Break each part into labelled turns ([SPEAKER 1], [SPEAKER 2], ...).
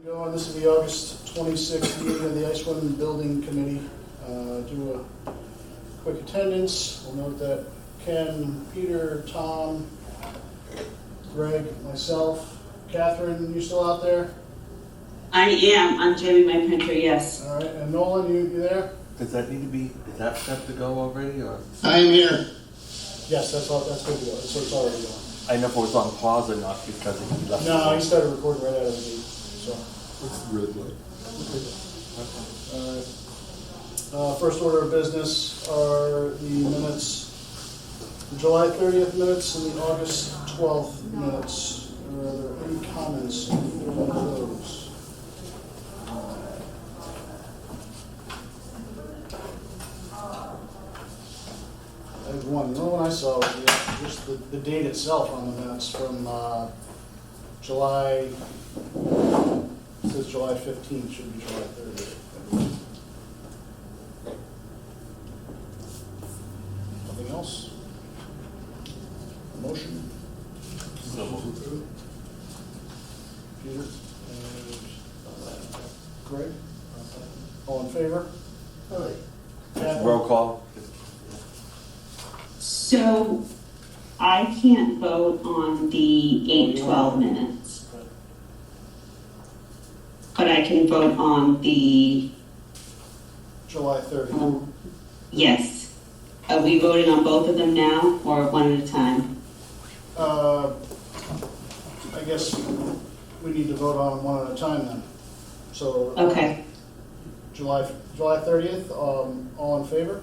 [SPEAKER 1] Going, this is the August 26th meeting of the ISWM Building Committee. Do a quick attendance. We'll note that Ken, Peter, Tom, Greg, myself, Catherine, you still out there?
[SPEAKER 2] I am. I'm jamming my printer, yes.
[SPEAKER 1] All right, and Nolan, you there?
[SPEAKER 3] Does that need to be, is that set to go already, or?
[SPEAKER 4] I am here.
[SPEAKER 1] Yes, that's good to go. So it's already going.
[SPEAKER 3] I know if it was on pause or not because he left.
[SPEAKER 1] No, he started recording right out of the gate. So.
[SPEAKER 4] It's really good.
[SPEAKER 1] All right. First order of business are the minutes, the July 30th minutes and the August 12th minutes. Are there any comments on those? I have one. The only one I saw was just the date itself on the minutes from July. It says July 15th, should be July 30th. Nothing else? Motion?
[SPEAKER 3] So moved.
[SPEAKER 1] Peter? And Greg? All in favor?
[SPEAKER 4] Aye.
[SPEAKER 1] Catherine?
[SPEAKER 3] Roll call.
[SPEAKER 2] So I can't vote on the 8/12 minutes, but I can vote on the,
[SPEAKER 1] July 30th.
[SPEAKER 2] yes. Are we voting on both of them now or one at a time?
[SPEAKER 1] I guess we need to vote on them one at a time then. So
[SPEAKER 2] Okay.
[SPEAKER 1] July 30th, all in favor?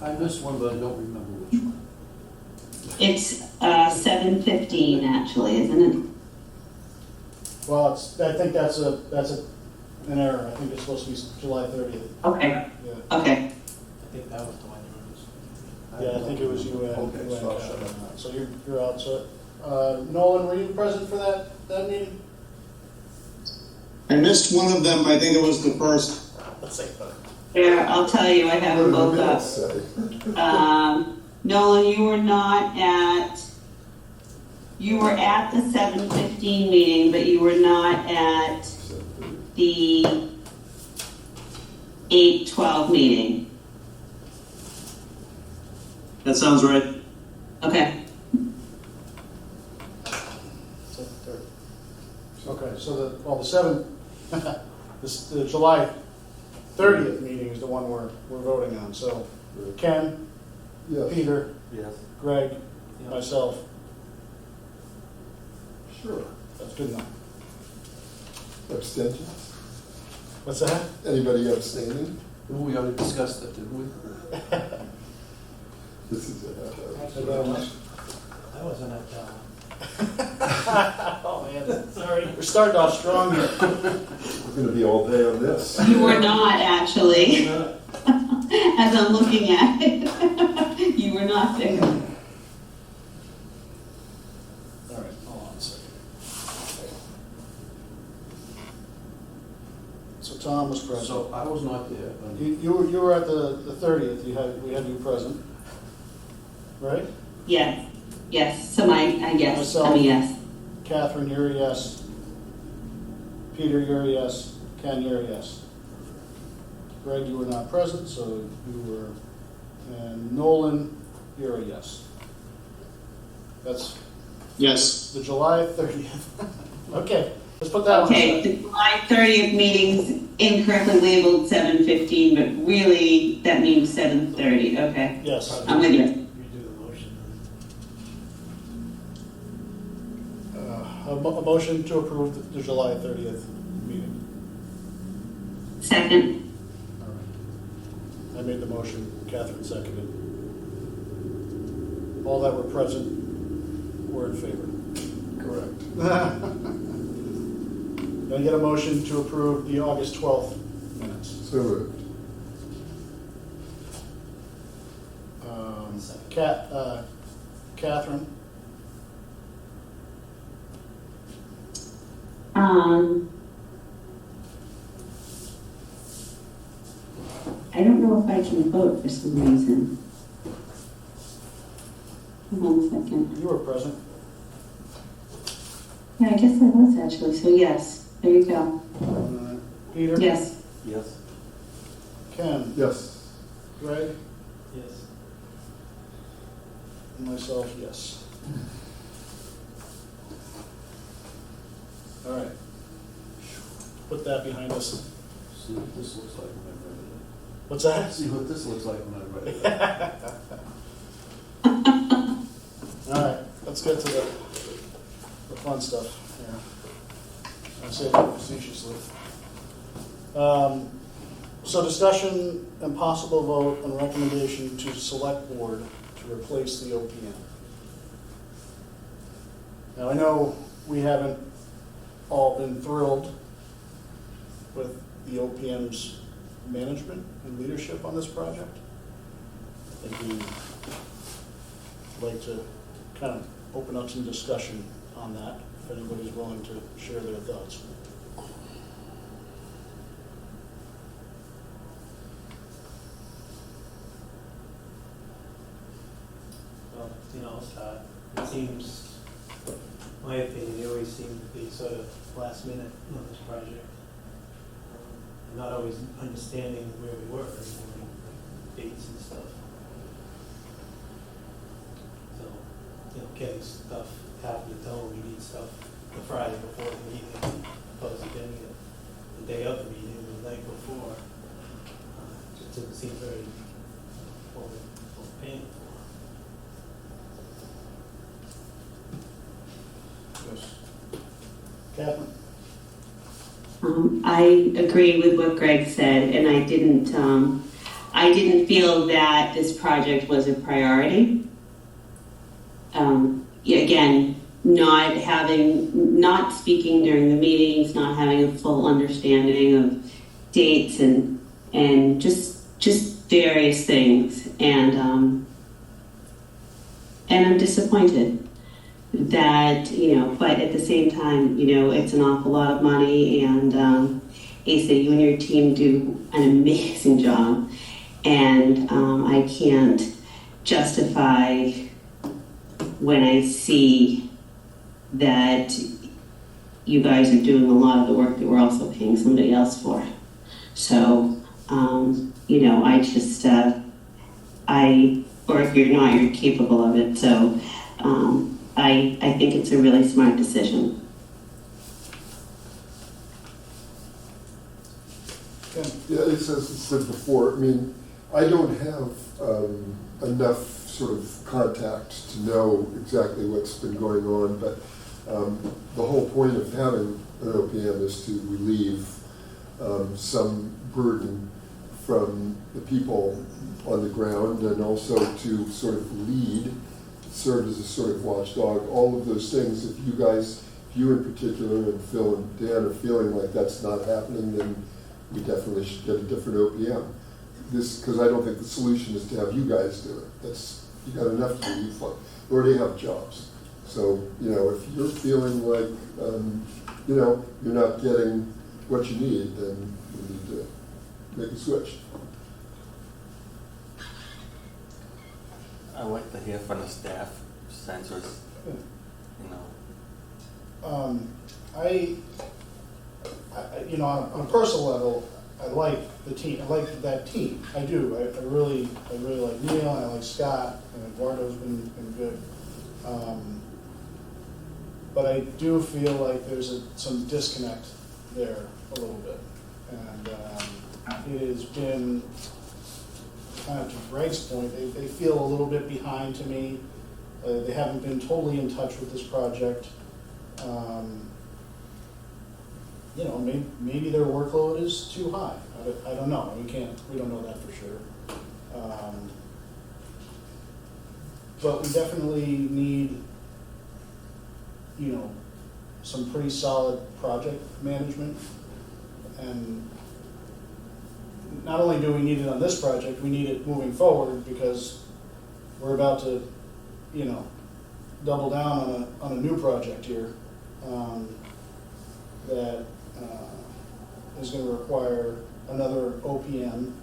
[SPEAKER 5] I missed one, but I don't remember which one.
[SPEAKER 2] It's 7:15 actually, isn't it?
[SPEAKER 1] Well, I think that's an error. I think it's supposed to be July 30th.
[SPEAKER 2] Okay.
[SPEAKER 1] Yeah.
[SPEAKER 2] Okay.
[SPEAKER 5] I think that was the one you were just.
[SPEAKER 1] Yeah, I think it was you and
[SPEAKER 4] Okay, so I'll shut
[SPEAKER 1] Catherine.
[SPEAKER 4] up.
[SPEAKER 1] So you're out. So Nolan, were you present for that meeting?
[SPEAKER 6] I missed one of them, but I think it was the first.
[SPEAKER 1] Let's say
[SPEAKER 2] Here, I'll tell you, I have them both up.
[SPEAKER 4] Say.
[SPEAKER 2] Nolan, you were at the 7:15 meeting, but you were not at the 8/12 meeting.
[SPEAKER 6] That sounds right.
[SPEAKER 2] Okay.
[SPEAKER 1] Okay, so the July 30th meeting is the one we're voting on. So Ken,
[SPEAKER 4] Yes.
[SPEAKER 1] Peter,
[SPEAKER 3] Yes.
[SPEAKER 1] Greg,
[SPEAKER 5] Yeah.
[SPEAKER 1] myself.
[SPEAKER 4] Sure.
[SPEAKER 1] That's good enough.
[SPEAKER 4] Abstentions?
[SPEAKER 1] What's that?
[SPEAKER 4] Anybody abstaining?
[SPEAKER 5] Oh, we already discussed that, didn't we?
[SPEAKER 4] This is it.
[SPEAKER 5] I wasn't at that one.
[SPEAKER 1] Oh man, sorry. We're starting off strong here.
[SPEAKER 4] We're gonna be all day on this.
[SPEAKER 2] You were not actually, as I'm looking at it. You were not there.
[SPEAKER 1] All right, hold on a second. So Tom was present.
[SPEAKER 5] So I was not there. but-
[SPEAKER 1] You were at the 30th. We had you present, right?
[SPEAKER 2] Yes, yes, so I guess,
[SPEAKER 1] Myself.
[SPEAKER 2] I'm a yes.
[SPEAKER 1] Catherine, you're a yes. Peter, you're a yes. Ken, you're a yes. Greg, you were not present, so you were, and Nolan, you're a yes. That's
[SPEAKER 6] Yes.
[SPEAKER 1] the July 30th. Okay, let's put that
[SPEAKER 2] Okay,
[SPEAKER 1] on.
[SPEAKER 2] the July 30th meeting's incorrectly labeled 7:15, but really that means 7:30, okay.
[SPEAKER 1] Yes.
[SPEAKER 2] I'm with you.
[SPEAKER 5] Redo the motion.
[SPEAKER 1] A motion to approve the July 30th meeting.
[SPEAKER 2] Second,
[SPEAKER 1] All right. I made the motion, Catherine seconded. All that were present were in favor.
[SPEAKER 4] Correct.
[SPEAKER 1] Can I get a motion to approve the August 12th minutes?
[SPEAKER 4] So moved.
[SPEAKER 1] Catherine?
[SPEAKER 2] I don't know if I can vote for some reason. Hold on a second.
[SPEAKER 1] You were present.
[SPEAKER 2] Yeah, I guess I was actually, so yes, There you go.
[SPEAKER 1] Peter?
[SPEAKER 2] Yes.
[SPEAKER 3] Yes.
[SPEAKER 1] Ken?
[SPEAKER 4] Yes.
[SPEAKER 1] Greg?
[SPEAKER 5] Yes.
[SPEAKER 1] And myself, yes. All right. Put that behind us.
[SPEAKER 5] See what this looks like when I read
[SPEAKER 1] What's that?
[SPEAKER 5] it. See what this looks like when I read it.
[SPEAKER 1] All right, let's get to the fun stuff here. I say that facetiously. So discussion and possible vote on recommendation to select board to replace the OPM. Now, I know we haven't all been thrilled with the OPM's management and leadership on this project. I think we'd like to kind of open up some discussion on that, if anybody's willing to share their thoughts.
[SPEAKER 7] Well, I'll start. It seems, my opinion, they always seem to be sort of last minute on this project. And not always understanding where we were, like dates and stuff. So, getting stuff after the dome, we need stuff the Friday before the meeting, opposed to getting it the day of the meeting, the night before. It just doesn't seem very painful.
[SPEAKER 1] Yes. Catherine?
[SPEAKER 2] I agree with what Greg said, and I didn't feel that this project was a priority. Again, not speaking during the meetings, not having a full understanding of dates and just various things, and I'm disappointed that, but at the same time, it's an awful lot of money, and Asa, you and your team do an amazing job, and I can't justify when I see that you guys are doing a lot of the work that we're also paying somebody else for. So, I just, or if you're not, you're capable of it. So, I think it's a really smart decision.
[SPEAKER 1] Ken?
[SPEAKER 4] Yeah, as I said before, I mean, I don't have enough sort of contact to know exactly what's been going on, but the whole point of having an OPM is to relieve some burden from the people on the ground, and also to sort of lead, serve as a sort of watchdog, all of those things. If you in particular, and Phil and Dan are feeling like that's not happening, then we definitely should get a different OPM. Because I don't think the solution is to have you guys do it. You got enough to do. You already have jobs. So, if you're feeling like, you're not getting what you need, then we need to make a switch.
[SPEAKER 3] I like to hear from the staff censors,
[SPEAKER 1] On a personal level, I like the team. I like that team. I do. I really like Neil, and I like Scott, and Eduardo's been good. But I do feel like there's some disconnect there a little bit, and it has been kind of to Greg's point. They feel a little bit behind to me. They haven't been totally in touch with this project. Maybe their workload is too high. I don't know. We don't know that for sure. But we definitely need, some pretty solid project management. And not only do we need it on this project, we need it moving forward, because we're about to, double down on a new project here that is going to require another OPM.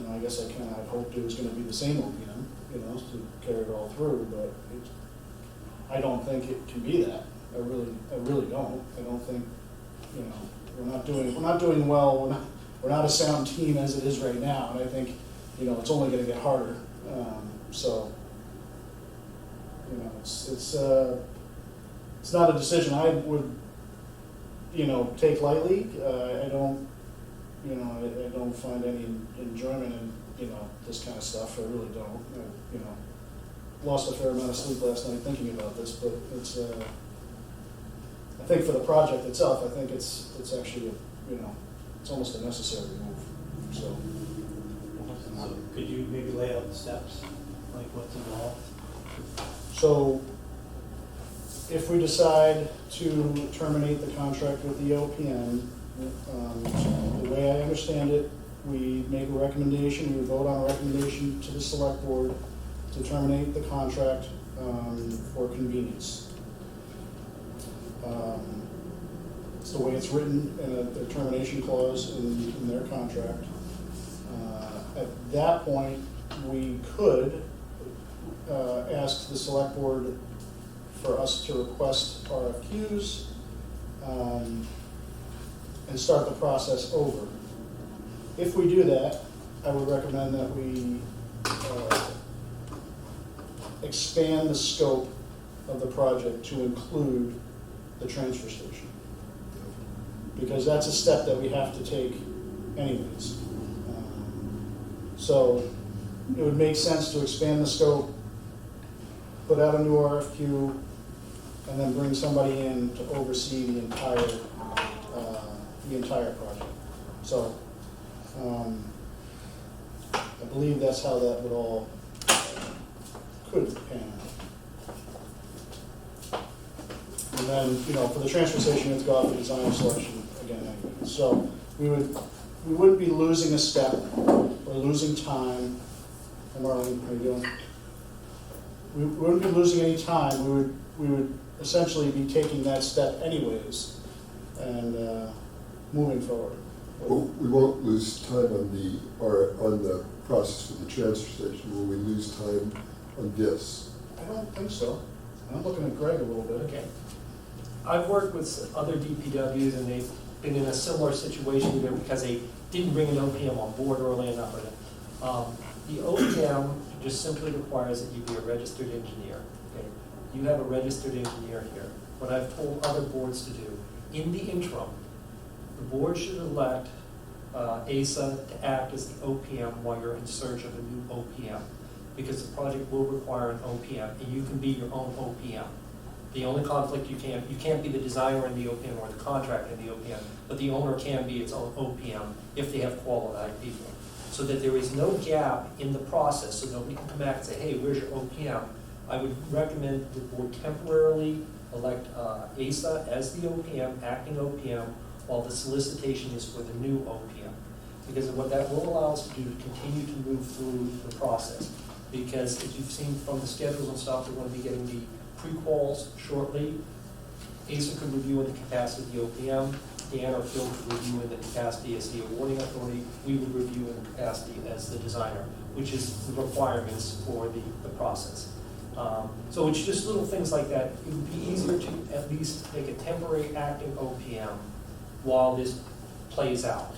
[SPEAKER 1] I guess I hoped it was going to be the same OPM, to carry it all through, but I don't think it can be that. I really don't. I don't think, you know, we're not doing well, we're not a sound team as it is right now, and I think, you know, it's only gonna get harder. So, you know, it's not a decision I would, you know, take lightly. I don't, you know, I don't find any enjoyment in, you know, this kind of stuff. I really don't. You know, lost a fair amount of sleep last night thinking about this, but it's, I think for the project itself, I think it's actually, you know, it's almost a necessary move, so.
[SPEAKER 7] So could you maybe lay out the steps, like what's involved?
[SPEAKER 1] So if we decide to terminate the contract with the OPM, the way I understand it, we make a recommendation, we would vote on a recommendation to the select board to terminate the contract for convenience. It's the way it's written in the termination clause in their contract. At that point, we could ask the select board for us to request RFQs and start the process over. If we do that, I would recommend that we expand the scope of the project to include the transfer station. Because that's a step that we have to take anyways. So it would make sense to expand the scope, put out a new RFQ, and then bring somebody in to oversee the entire project. So I believe that's how that would all could pan out. And then, you know, for the transfer station, it's got the design selection again anyway. So we wouldn't be losing a step or losing time. Hey, Marlene, how you doing? We wouldn't be losing any time. We would essentially be taking that step anyways and moving forward.
[SPEAKER 4] Well, we won't lose time on the process with the transfer station. Will we lose time on this?
[SPEAKER 1] I don't think so. I'm looking at Greg a little bit.
[SPEAKER 5] Okay. I've worked with other DPWs and they've been in a similar situation either because they didn't bring an OPM on board early enough. The OPM just simply requires that you be a registered engineer. Okay? You have a registered engineer here. What I've told other boards to do, in the interim, the board should elect ASA to act as the OPM while you're in search of a new OPM, because the project will require an OPM, and you can be your own OPM. The only conflict you can't be the designer in the OPM or the contractor in the OPM, but the owner can be its own OPM if they have qualified people. So that there is no gap in the process, so nobody can come back and say, hey, where's your OPM? I would recommend the board temporarily elect ASA as the OPM, acting OPM, while the solicitation is for the new OPM. Because what that will allow us to do to continue to move through the process. Because as you've seen from the schedules and stuff, we're going to be getting the pre-quals shortly. ASA could review in the capacity of the OPM. Dan or Phil could review in the capacity as the awarding authority. We would review in the capacity as the designer, which is the requirements for the process. So it's just little things like that. It would be easier to at least make a temporary acting OPM while this plays out.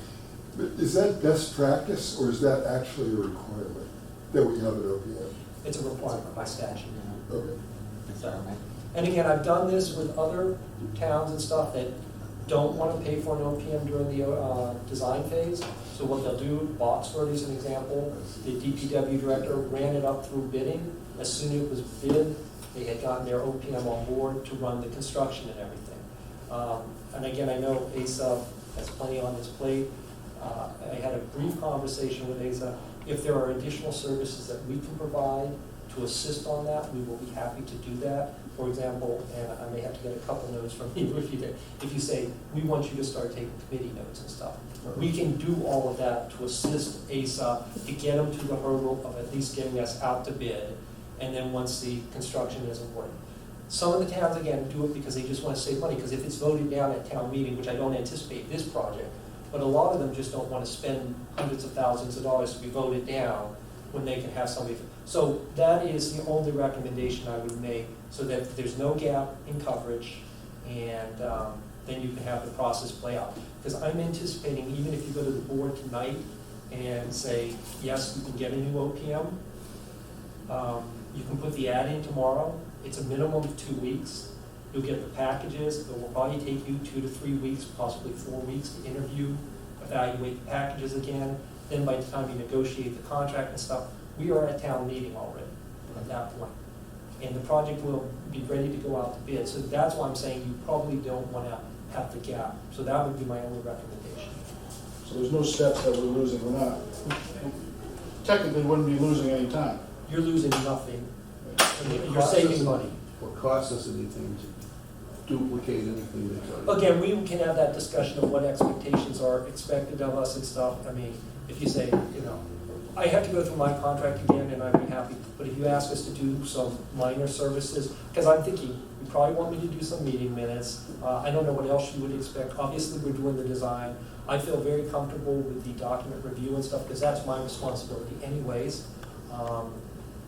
[SPEAKER 4] But is that best practice, or is that actually a requirement that we have an OPM?
[SPEAKER 5] It's a requirement by statute.
[SPEAKER 4] Okay.
[SPEAKER 3] Sorry, Mike.
[SPEAKER 5] And again, I've done this with other towns and stuff that don't want to pay for an OPM during the design phase. So what they'll do, Boxford is an example, the DPW director ran it up through bidding. As soon as it was bid, they had gotten their OPM on board to run the construction and everything. And again, I know ASA has plenty on its plate. I had a brief conversation with ASA. If there are additional services that we can provide to assist on that, we will be happy to do that. For example, and I may have to get a couple notes from you if you say, we want you to start taking committee notes and stuff. We can do all of that to assist ASA to get them to the hurdle of at least getting us out to bid, and then once the construction is awarded. Some of the towns, again, do it because they just want to save money, because if it's voted down at town meeting, which I don't anticipate this project, but a lot of them just don't want to spend hundreds of thousands of dollars to be voted down when they can have somebody. So that is the only recommendation I would make, so that there's no gap in coverage, and then you can have the process play out. Because I'm anticipating, even if you go to the board tonight and say, yes, you can get a new OPM, you can put the ad in tomorrow. It's a minimum of 2 weeks. You'll get the packages. It will probably take you 2 to 3 weeks, possibly 4 weeks to interview, evaluate the packages again. Then by the time you negotiate the contract and stuff, we are at town meeting already at that point. And the project will be ready to go out to bid. So that's why I'm saying you probably don't want to have the gap. So that would be my only recommendation.
[SPEAKER 1] So there's no steps that we're losing, we're not, technically wouldn't be losing any time.
[SPEAKER 5] You're losing nothing. I mean, you're saving money.
[SPEAKER 8] What costs us anything to duplicate anything that's already.
[SPEAKER 5] Again, we can have that discussion of what expectations are expected of us and stuff. I mean, if you say, you know, I have to go through my contract again and I'd be happy, but if you ask us to do some minor services, because I'm thinking, you probably want me to do some meeting minutes. I don't know what else you would expect. Obviously, we're doing the design. I feel very comfortable with the document review and stuff, because that's my responsibility anyways.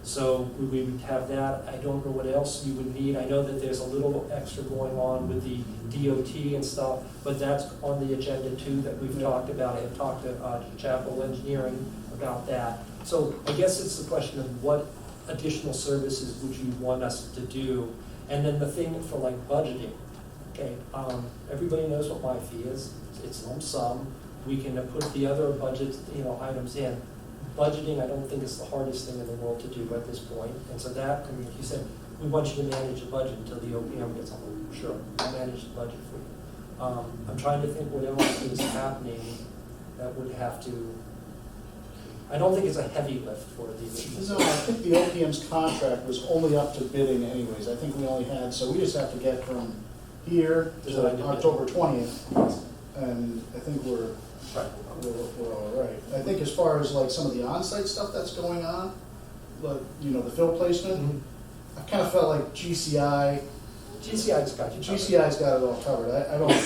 [SPEAKER 5] So we would have that. I don't know what else you would need. I know that there's a little extra going on with the DOT and stuff, but that's on the agenda too that we've talked about. I have talked to Chapel Engineering about that. So I guess it's the question of what additional services would you want us to do? And then the thing for like budgeting, okay, everybody knows what my fee is. It's lump sum. We can put the other budget, items in. Budgeting, I don't think is the hardest thing in the world to do at this point. And so that, I mean, if you said, we want you to manage the budget until the OPM gets on, sure, I'll manage the budget for you. I'm trying to think what else is happening that would have to, I don't think it's a heavy lift for the additional.
[SPEAKER 1] No, I think the OPM's contract was only up to bidding anyways. I think we only had, so we just have to get from here to October 20th. And I think we're all right. I think as far as like some of the on-site stuff that's going on, like, the fill placement, I kind of felt like GCI's
[SPEAKER 5] got you covered.
[SPEAKER 1] GCI's got it all covered. I don't, I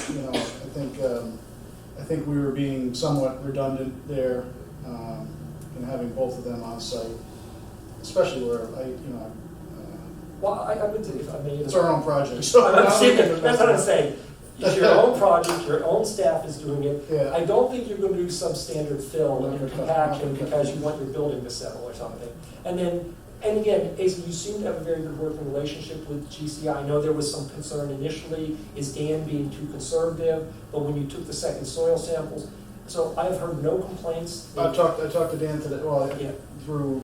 [SPEAKER 1] think we were being somewhat redundant there, in having both of them on site, especially where
[SPEAKER 5] Well, I would say, if I may.
[SPEAKER 1] it's our own project. So
[SPEAKER 5] That's what I'm saying. It's your own project, your own staff is doing it.
[SPEAKER 1] Yeah.
[SPEAKER 5] I don't think you're going to do substandard fill and
[SPEAKER 1] No,
[SPEAKER 5] compaction
[SPEAKER 1] no.
[SPEAKER 5] because you want your building to settle or something. And again, Asa, you seem to have a very good working relationship with GCI. I know there was some concern initially, is Dan being too conservative? But when you took the second soil samples, so I've heard no complaints.
[SPEAKER 1] I talked to Dan today,
[SPEAKER 5] Yeah.
[SPEAKER 1] through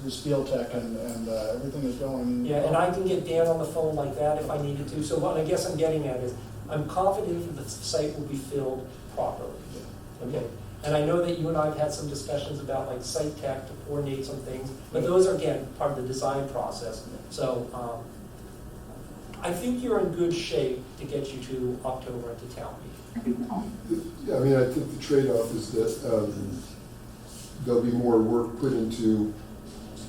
[SPEAKER 1] his field tech, and everything is going.
[SPEAKER 5] Yeah, and I can get Dan on the phone like that if I needed to. So what I guess I'm getting at is, I'm confident that the site will be filled properly. Okay, and I know that you and I have had some discussions about like site tech to coordinate some things, but those are, again, part of the design process. So I think you're in good shape to get you to October at the town meeting.
[SPEAKER 4] Yeah, I mean, I think the trade-off is that there'll be more work put into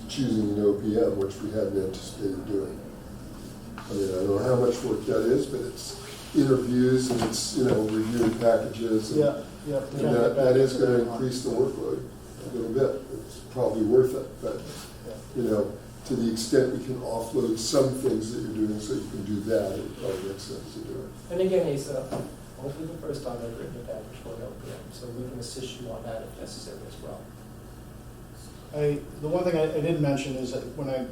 [SPEAKER 4] choosing an OPM, which we hadn't anticipated doing. I mean, I don't know how much work that is, but it's interviews and it's, reviewing packages. And, and that is going to increase the workload a little bit. It's probably worth it, but, to the extent we can offload some things that you're doing so you can do that, it probably makes sense to do it.
[SPEAKER 5] And again, Asa, hopefully the first time I've written a package for an OPM, so we can assist you on that if necessary as well.
[SPEAKER 1] The one thing I didn't mention is that when I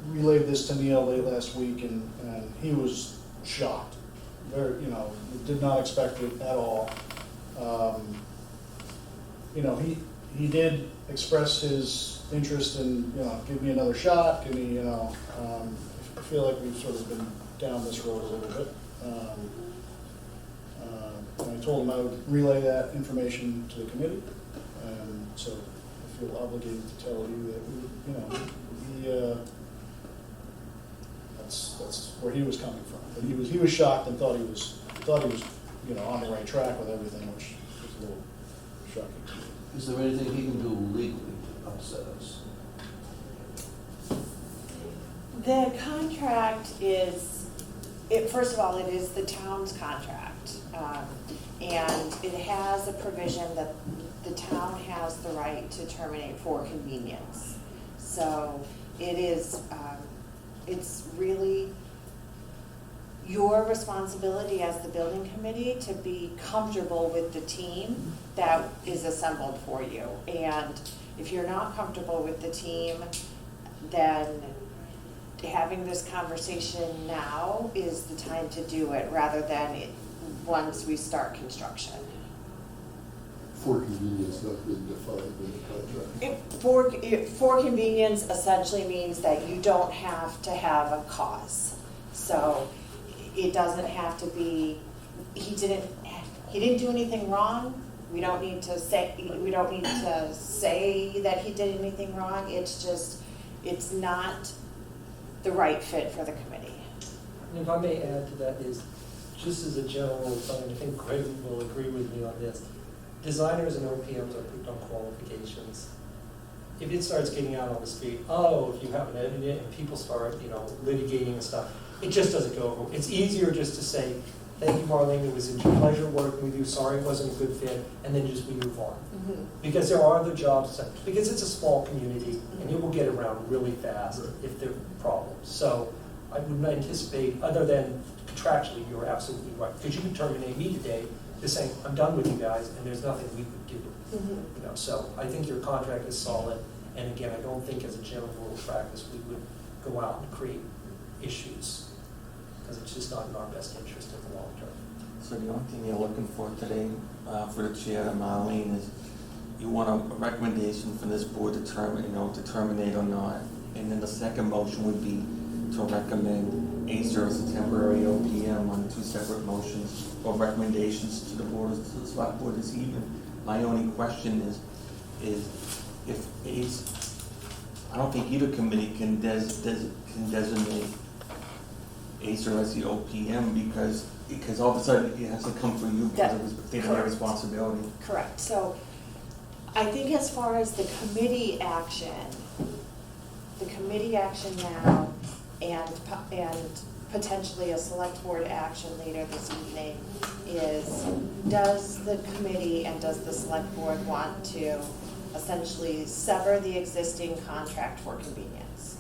[SPEAKER 1] relayed this to Neil late last week, and he was shocked. Very, did not expect it at all. He did express his interest in, give me another shot, give me, I feel like we've sort of been down this road a little bit. And I told him I would relay that information to the committee, and so I feel obligated to tell you that that's where he was coming from. But he was shocked and thought he was on the right track with everything, which was a little shocking to me.
[SPEAKER 8] Is there anything he can do legally to upset us?
[SPEAKER 9] The contract is, first of all, it is the town's contract. And it has a provision that the town has the right to terminate for convenience. So it is, it's really your responsibility as the building committee to be comfortable with the team that is assembled for you. And if you're not comfortable with the team, then having this conversation now is the time to do it, rather than once we start construction.
[SPEAKER 4] For convenience not being defined in the contract.
[SPEAKER 9] For convenience essentially means that you don't have to have a cause. So it doesn't have to be, he didn't do anything wrong. We don't need to say that he did anything wrong. It's just, it's not the right fit for the committee.
[SPEAKER 5] And if I may add to that is, just as a general rule of thumb, and I think Greg will agree with me on this, designers and OPMs are picked on qualifications. If it starts getting out on the street, if you haven't edited it, and people start, litigating and stuff, it just doesn't go over. It's easier just to say, thank you, Marlene, it was a pleasure working with you, sorry it wasn't a good fit, and then just we move on.
[SPEAKER 9] Mm-hmm.
[SPEAKER 5] Because there are other jobs, because it's a small community, and it will get around really fast if there are problems. So I wouldn't anticipate, other than contractually, you're absolutely right, because you could terminate me today, just saying, I'm done with you guys, and there's nothing we could do.
[SPEAKER 9] Mm-hmm.
[SPEAKER 5] So I think your contract is solid, and again, I don't think as a general rule of practice, we would go out and create issues, because it's just not in our best interest in the long term.
[SPEAKER 3] So the only thing you're looking for today, for the chair, Marlene, is you want a recommendation from this board to terminate or not. And then the second motion would be to recommend Acer as a temporary OPM on two separate motions or recommendations to the board, to the select board this evening. My only question is if Ace, I don't think either committee can designate Acer as the OPM because all of a sudden it has to come from you because of their responsibility.
[SPEAKER 9] Correct. So I think as far as the committee action now and potentially a select board action later this evening is, does the committee and does the select board want to essentially sever the existing contract for convenience?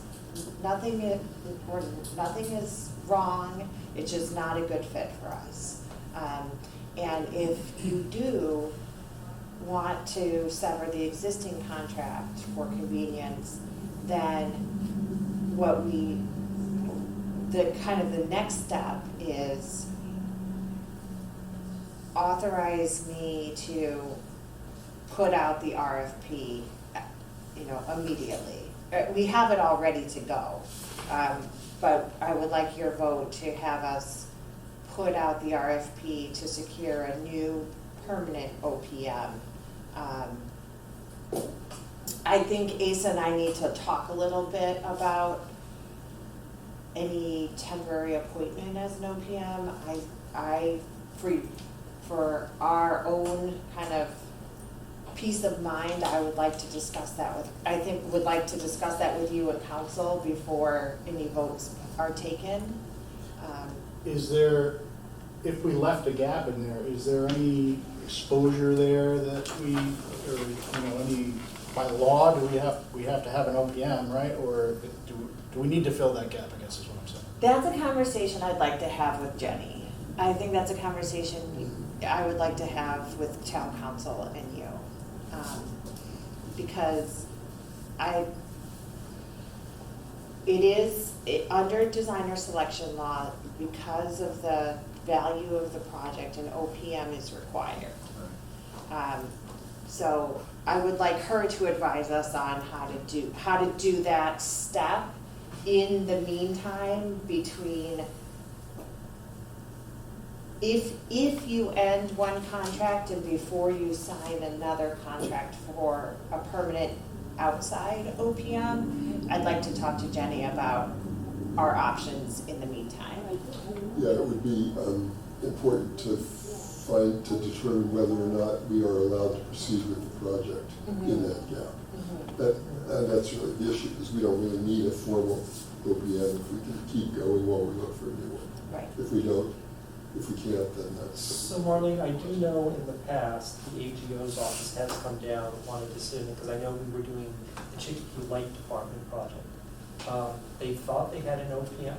[SPEAKER 9] Nothing is wrong, it's just not a good fit for us. And if you do want to sever the existing contract for convenience, then the next step is authorize me to put out the RFP, immediately. We have it all ready to go, but I would like your vote to have us put out the RFP to secure a new permanent OPM. I think Asa and I need to talk a little bit about any temporary appointment as an OPM. For our own kind of peace of mind, I would like to discuss that with you and council before any votes are taken.
[SPEAKER 1] Is there, if we left a gap in there, is there any exposure there that any, by law, do we have to have an OPM, right? Or do we need to fill that gap, I guess is what I'm saying.
[SPEAKER 9] That's a conversation I'd like to have with Jenny. I think that's a conversation I would like to have with town council and you. Because under designer selection law, because of the value of the project, an OPM is required. So I would like her to advise us on how to do that step in the meantime between, if you end one contract and before you sign another contract for a permanent outside OPM, I'd like to talk to Jenny about our options in the meantime.
[SPEAKER 4] Yeah, it would be important to determine whether or not we are allowed to proceed with the project in that gap. That's really the issue, because we don't really need a formal OPM if we can keep going while we look for a new one.
[SPEAKER 9] Right.
[SPEAKER 4] If we can't, then that's...
[SPEAKER 5] So Marlene, I do know in the past, the AGO's office has come down on a decision, because I know we were doing the Chicopee Light Department project. They thought they had an OPM,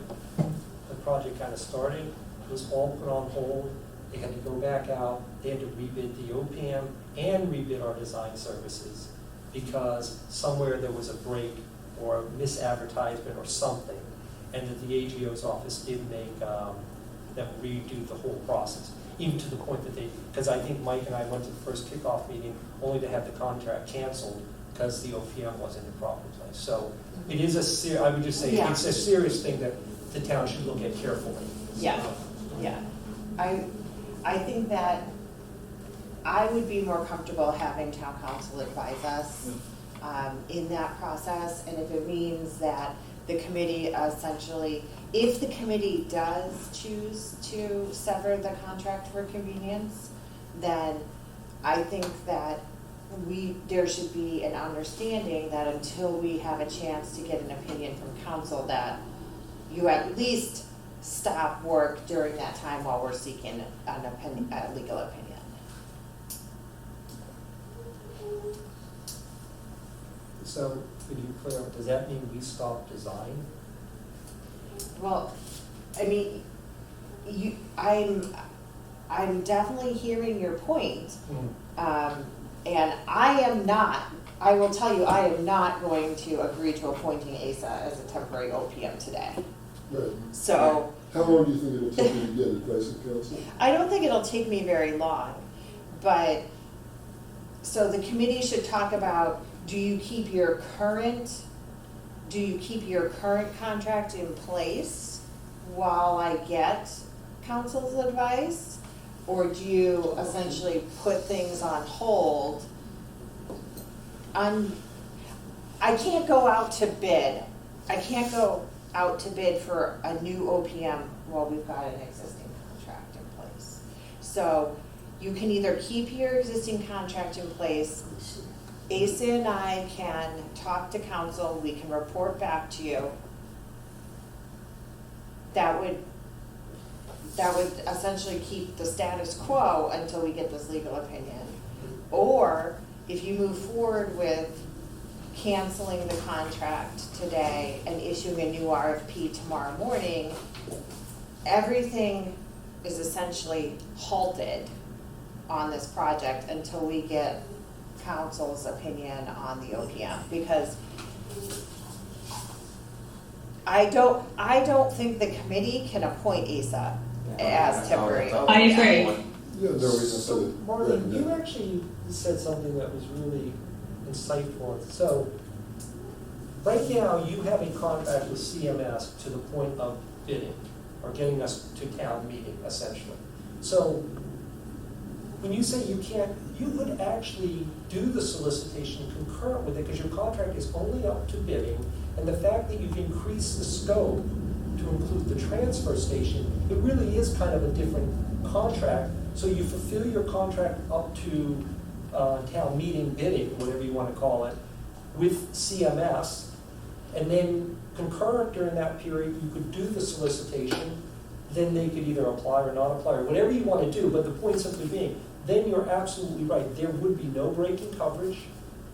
[SPEAKER 5] the project kind of started, it was all put on hold. They had to go back out, they had to rebid the OPM and rebid our design services because somewhere there was a break or a misadvertisement or something, and that the AGO's office did make them redo the whole process, even to the point that they, because I think Mike and I went to the first kickoff meeting only to have the contract canceled because the OPM wasn't in proper place. So it is I would just say,
[SPEAKER 9] Yeah.
[SPEAKER 5] it's a serious thing that the town should look at carefully.
[SPEAKER 9] Yeah, yeah. I think that I would be more comfortable having town council advise us in that process, and if it means that the committee essentially, if the committee does choose to sever the contract for convenience, then I think that there should be an understanding that until we have a chance to get an opinion from council, that you at least stop work during that time while we're seeking a legal opinion.
[SPEAKER 5] So, to be clear, does that mean we stop design?
[SPEAKER 9] Well, I mean, I'm definitely hearing your point. And I will tell you, I am not going to agree to appointing Asa as a temporary OPM today.
[SPEAKER 4] Right.
[SPEAKER 9] So,
[SPEAKER 4] How long do you think it'll take you to get advice of council?
[SPEAKER 9] I don't think it'll take me very long, but, so the committee should talk about, do you keep your current contract in place while I get council's advice? Or do you essentially put things on hold? I can't go out to bid. I can't go out to bid for a new OPM while we've got an existing contract in place. So you can either keep your existing contract in place. Asa and I can talk to council, we can report back to you. That would essentially keep the status quo until we get this legal opinion. Or if you move forward with canceling the contract today and issuing a new RFP tomorrow morning, everything is essentially halted on this project until we get council's opinion on the OPM, because I don't think the committee can appoint Asa as temporary.
[SPEAKER 2] I agree.
[SPEAKER 4] Yeah, no, we have
[SPEAKER 5] So,
[SPEAKER 4] to.
[SPEAKER 5] Marlene, you actually said something that was really insightful. So, right now, you have a contract with CMS to the point of bidding, or getting us to town meeting, essentially. So, when you say you can't, you would actually do the solicitation concurrent with it, because your contract is only up to bidding, and the fact that you've increased the scope to include the transfer station, it really is kind of a different contract. So you fulfill your contract up to town meeting bidding, whatever you want to call it, with CMS, and then concurrent during that period, you could do the solicitation, then they could either apply or not apply, or whatever you want to do, but the point simply being, then you're absolutely right, there would be no breaking coverage,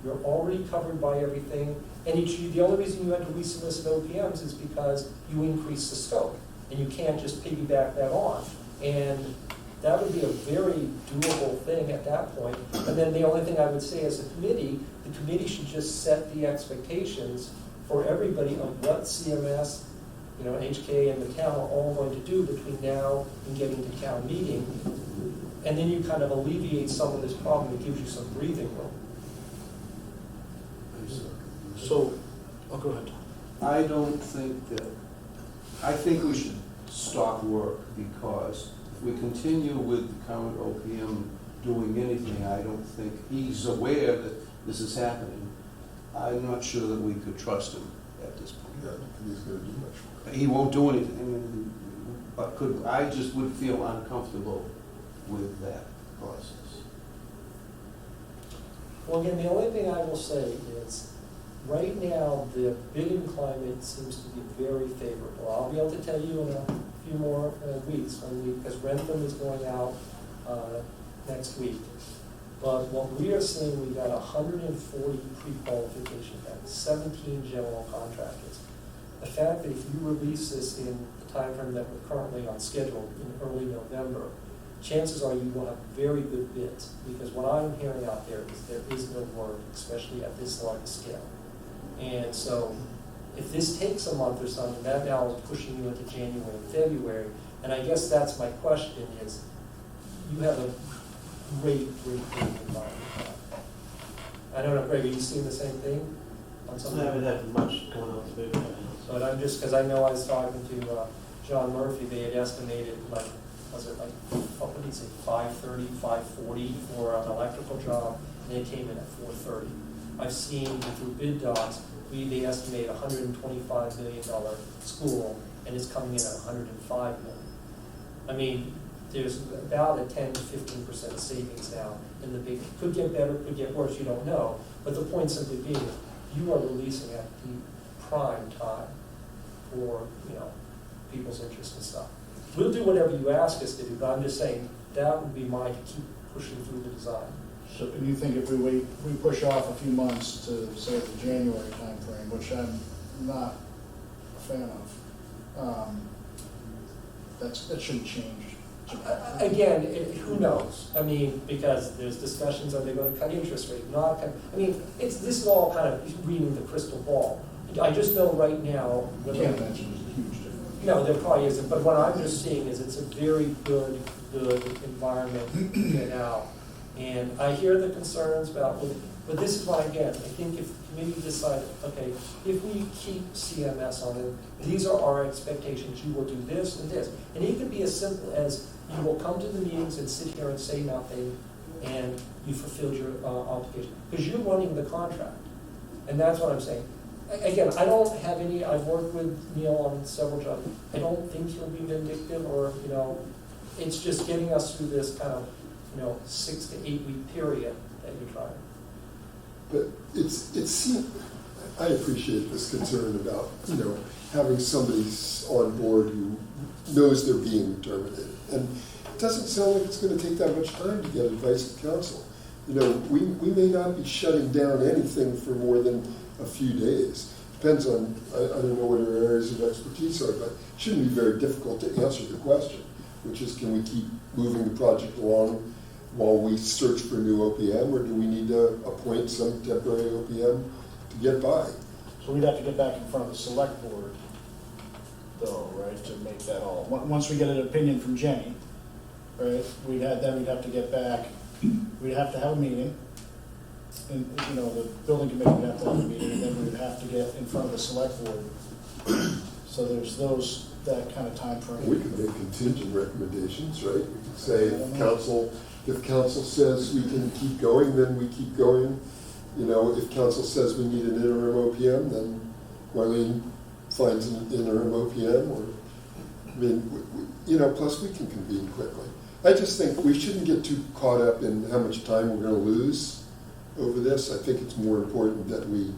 [SPEAKER 5] you're already covered by everything, and the only reason you had to resolicit OPMs is because you increased the scope, and you can't just piggyback that on. And that would be a very doable thing at that point. And then the only thing I would say as a committee, the committee should just set the expectations for everybody on what CMS, HK and the town are all going to do between now and getting to town meeting. And then you kind of alleviate some of this problem, it gives you some breathing room.
[SPEAKER 8] So,
[SPEAKER 1] Go ahead.
[SPEAKER 8] I think we should stop work, because if we continue with the current OPM doing anything, I don't think he's aware that this is happening. I'm not sure that we could trust him at this point.
[SPEAKER 4] Yeah, I don't think he's gonna do much.
[SPEAKER 8] He won't do anything, but I just would feel uncomfortable with that process.
[SPEAKER 5] Well, again, the only thing I will say is, right now, the bidding climate seems to be very favorable. I'll be able to tell you in a few more weeks, because Rentham is going out next week. But what we are seeing, we've got 140 pre-qualification events, 17 general contractors. the fact that if you release this in the timeframe that we're currently on schedule in early November, chances are you will have very good bids, because what I'm hearing out there is no work, especially at this large scale. And so if this takes a month or something, that now is pushing you into January and February. And I guess that's my question is, you have a great environment. I don't know, Greg, are you seeing the same thing on
[SPEAKER 7] I
[SPEAKER 5] something?
[SPEAKER 7] haven't had much going on to bid.
[SPEAKER 5] But I'm just, because I know I was talking to John Murphy, they had estimated like, was it like, what did he say, 530, 540 for an electrical job, and they came in at 430. I've seen through bid docs, they estimate a $125 million school, and it's coming in at 105 million. I mean, there's about a 10 to 15% savings now in the big, could get better, could get worse, you don't know. But the point simply being, you are releasing at the prime time for, people's interest and stuff. We'll do whatever you ask us to do, but I'm just saying, that would be my keep pushing through the design.
[SPEAKER 1] So do you think if we push off a few months to, say, the January timeframe, which I'm not a fan of, that shouldn't change?
[SPEAKER 5] Again, who knows? I mean, because there's discussions, are they going to cut interest rate, not cut? I mean, this is all kind of reading the crystal ball. I just know right now.
[SPEAKER 1] I can't imagine there's a huge difference.
[SPEAKER 5] No, there probably isn't, but what I'm just seeing is it's a very good environment to get out. And I hear the concerns about, but this is why, again, I think if the committee decided, okay, if we keep CMS on it, these are our expectations, you will do this and this. And it could be as simple as you will come to the meetings and sit here and say nothing, and you fulfilled your obligation. Because you're running the contract. And that's what I'm saying. Again, I don't have any, I've worked with Neil on several jobs. I don't think he'll be vindictive or, it's just getting us through this kind of, 6 to 8 week period that you're trying.
[SPEAKER 4] But I appreciate this concern about, having somebody on board who knows they're being terminated. And it doesn't sound like it's going to take that much time to get advice of counsel. We may not be shutting down anything for more than a few days. Depends on, I don't know what our areas of expertise are, but it shouldn't be very difficult to answer the question, which is, can we keep moving the project along while we search for new OPM, or do we need to appoint some temporary OPM to get by?
[SPEAKER 1] So we'd have to get back in front of the select board, though, right, to make that all. Once we get an opinion from Jenny, right, we'd have to get back, we'd have to have a meeting, and, the building committee would have to have a meeting, and then we would have to get in front of the select board. So there's that kind of time frame.
[SPEAKER 4] We could make contingent recommendations, right? We could say if council says we can keep going, then we keep going. If council says we need an interim OPM, then Marlene finds an interim OPM, plus we can convene quickly. I just think we shouldn't get too caught up in how much time we're going to lose over this. I think it's more important that we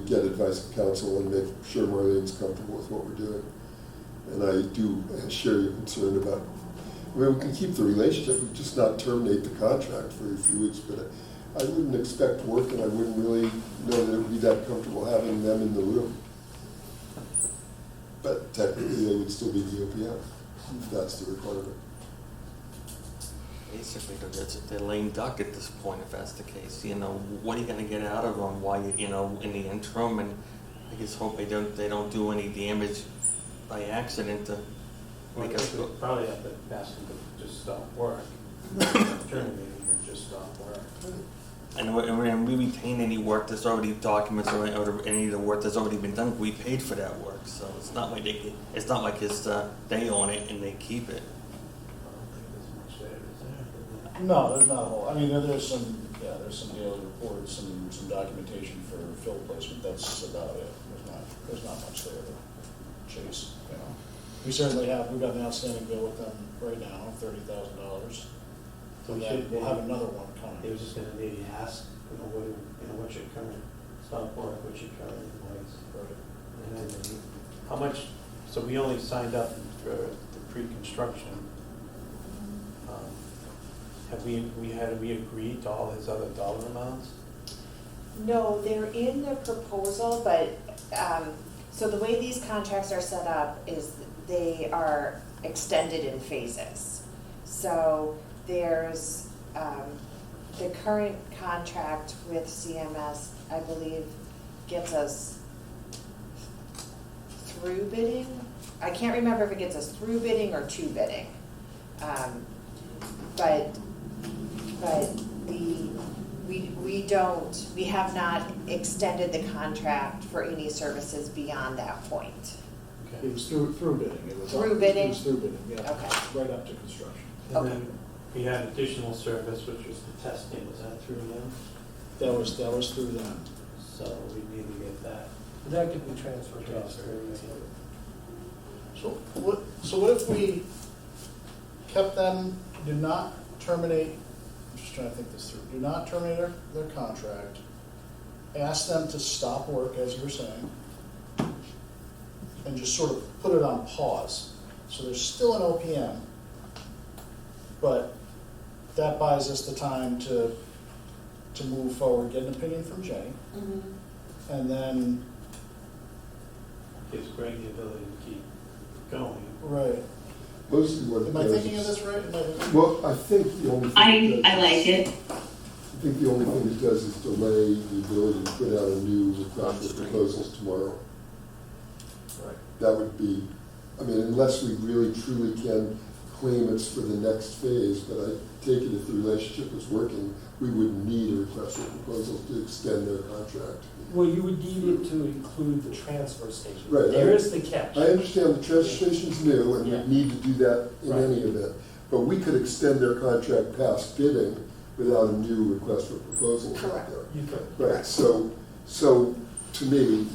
[SPEAKER 4] get advice of counsel and make sure Marlene's comfortable with what we're doing. And I do share your concern about, we can keep the relationship, we just not terminate the contract for a few weeks, but I wouldn't expect work, and I wouldn't really know that it would be that comfortable having them in the room. But technically, they would still be the OPM, if that's the requirement.
[SPEAKER 3] Basically, they're lame duck at this point, if that's the case. What are you going to get out of them while you, in the interim? And I just hope they don't do any damage by accident to make us go.
[SPEAKER 7] Probably have to ask them to just stop work. Terminating and just stop work.
[SPEAKER 3] And we retain any work that's already documents or any of the work that's already been done. We paid for that work, so it's not like they own it and they keep it.
[SPEAKER 7] I don't think there's much there, is there?
[SPEAKER 1] No, there's not a whole, there's some daily reports and some documentation for field placement, that's about it. There's not much there to chase, We certainly we've got an outstanding bill with them right now, $30,000.
[SPEAKER 7] So we
[SPEAKER 1] And
[SPEAKER 7] should,
[SPEAKER 1] we'll have another one coming.
[SPEAKER 7] They were just gonna maybe ask, what's your current stop work, what's your current invoice?
[SPEAKER 1] Right.
[SPEAKER 7] And then how much, so we only signed up for the pre-construction. Have we agreed to all his other dollar amounts?
[SPEAKER 9] No, they're in the proposal, but So the way these contracts are set up is they are extended in phases. So there's, the current contract with CMS, I believe, gets us through bidding. I can't remember if it gets us through bidding or to bidding. But we have not extended the contract for any services beyond that point.
[SPEAKER 1] It was through bidding. It was
[SPEAKER 9] Through bidding?
[SPEAKER 1] It was through bidding, yeah.
[SPEAKER 9] Okay.
[SPEAKER 1] Right up to construction.
[SPEAKER 7] And then we had additional service, which was the testing, was that through them?
[SPEAKER 1] That was through them.
[SPEAKER 7] So we need to get that.
[SPEAKER 5] That could be transferred to us.
[SPEAKER 1] So what if we kept them, did not terminate, I'm just trying to think this through, do not terminate their contract, ask them to stop work, as you were saying, and just sort of put it on pause. So there's still an OPM, but that buys us the time to move forward, get an opinion from Jenny, and then,
[SPEAKER 7] Gives Greg the ability to keep going.
[SPEAKER 1] right.
[SPEAKER 4] Mostly what it
[SPEAKER 1] Am I
[SPEAKER 4] does
[SPEAKER 1] thinking of
[SPEAKER 4] is-
[SPEAKER 1] this right?
[SPEAKER 4] Well, I think the only thing.
[SPEAKER 2] I
[SPEAKER 4] that-
[SPEAKER 2] like it.
[SPEAKER 4] I think the only thing it does is delay the ability to put out a new request for proposals tomorrow.
[SPEAKER 1] Right.
[SPEAKER 4] That would be, I mean, unless we really truly can claim it's for the next phase, but I take it if the relationship is working, we wouldn't need a request for proposals to extend their contract.
[SPEAKER 5] Well, you would need it to include the transfer station.
[SPEAKER 4] Right.
[SPEAKER 5] There's the catch.
[SPEAKER 4] I understand the transfer station's new, and
[SPEAKER 5] Yeah.
[SPEAKER 4] we need to do that in
[SPEAKER 5] Right.
[SPEAKER 4] any event, but we could extend their contract past bidding without a new request for proposals out
[SPEAKER 9] Correct.
[SPEAKER 4] there.
[SPEAKER 5] You could.
[SPEAKER 4] Right, so to me,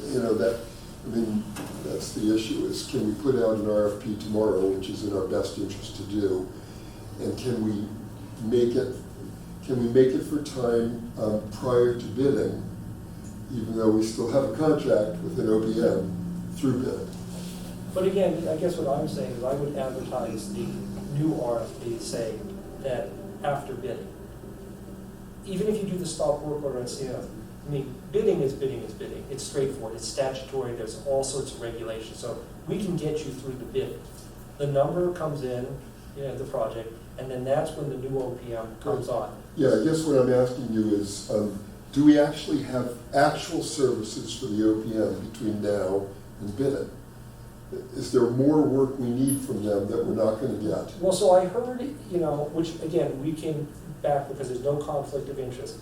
[SPEAKER 4] that's the issue, is can we put out an RFP tomorrow, which is in our best interest to do, and can we make it for time prior to bidding, even though we still have a contract with an OPM through bidding?
[SPEAKER 5] But again, I guess what I'm saying is I would advertise the new RFP, say that after bidding. Even if you do the stop work order and I mean, bidding is bidding is bidding. It's straightforward, it's statutory, there's all sorts of regulations. So we can get you through the bidding. The number comes in, the project, and then that's when the new OPM comes on.
[SPEAKER 4] Yeah, I guess what I'm asking you is, do we actually have actual services for the OPM between now and bidding? Is there more work we need from them that we're not gonna get?
[SPEAKER 5] Well, so I heard, which again, we came back because there's no conflict of interest.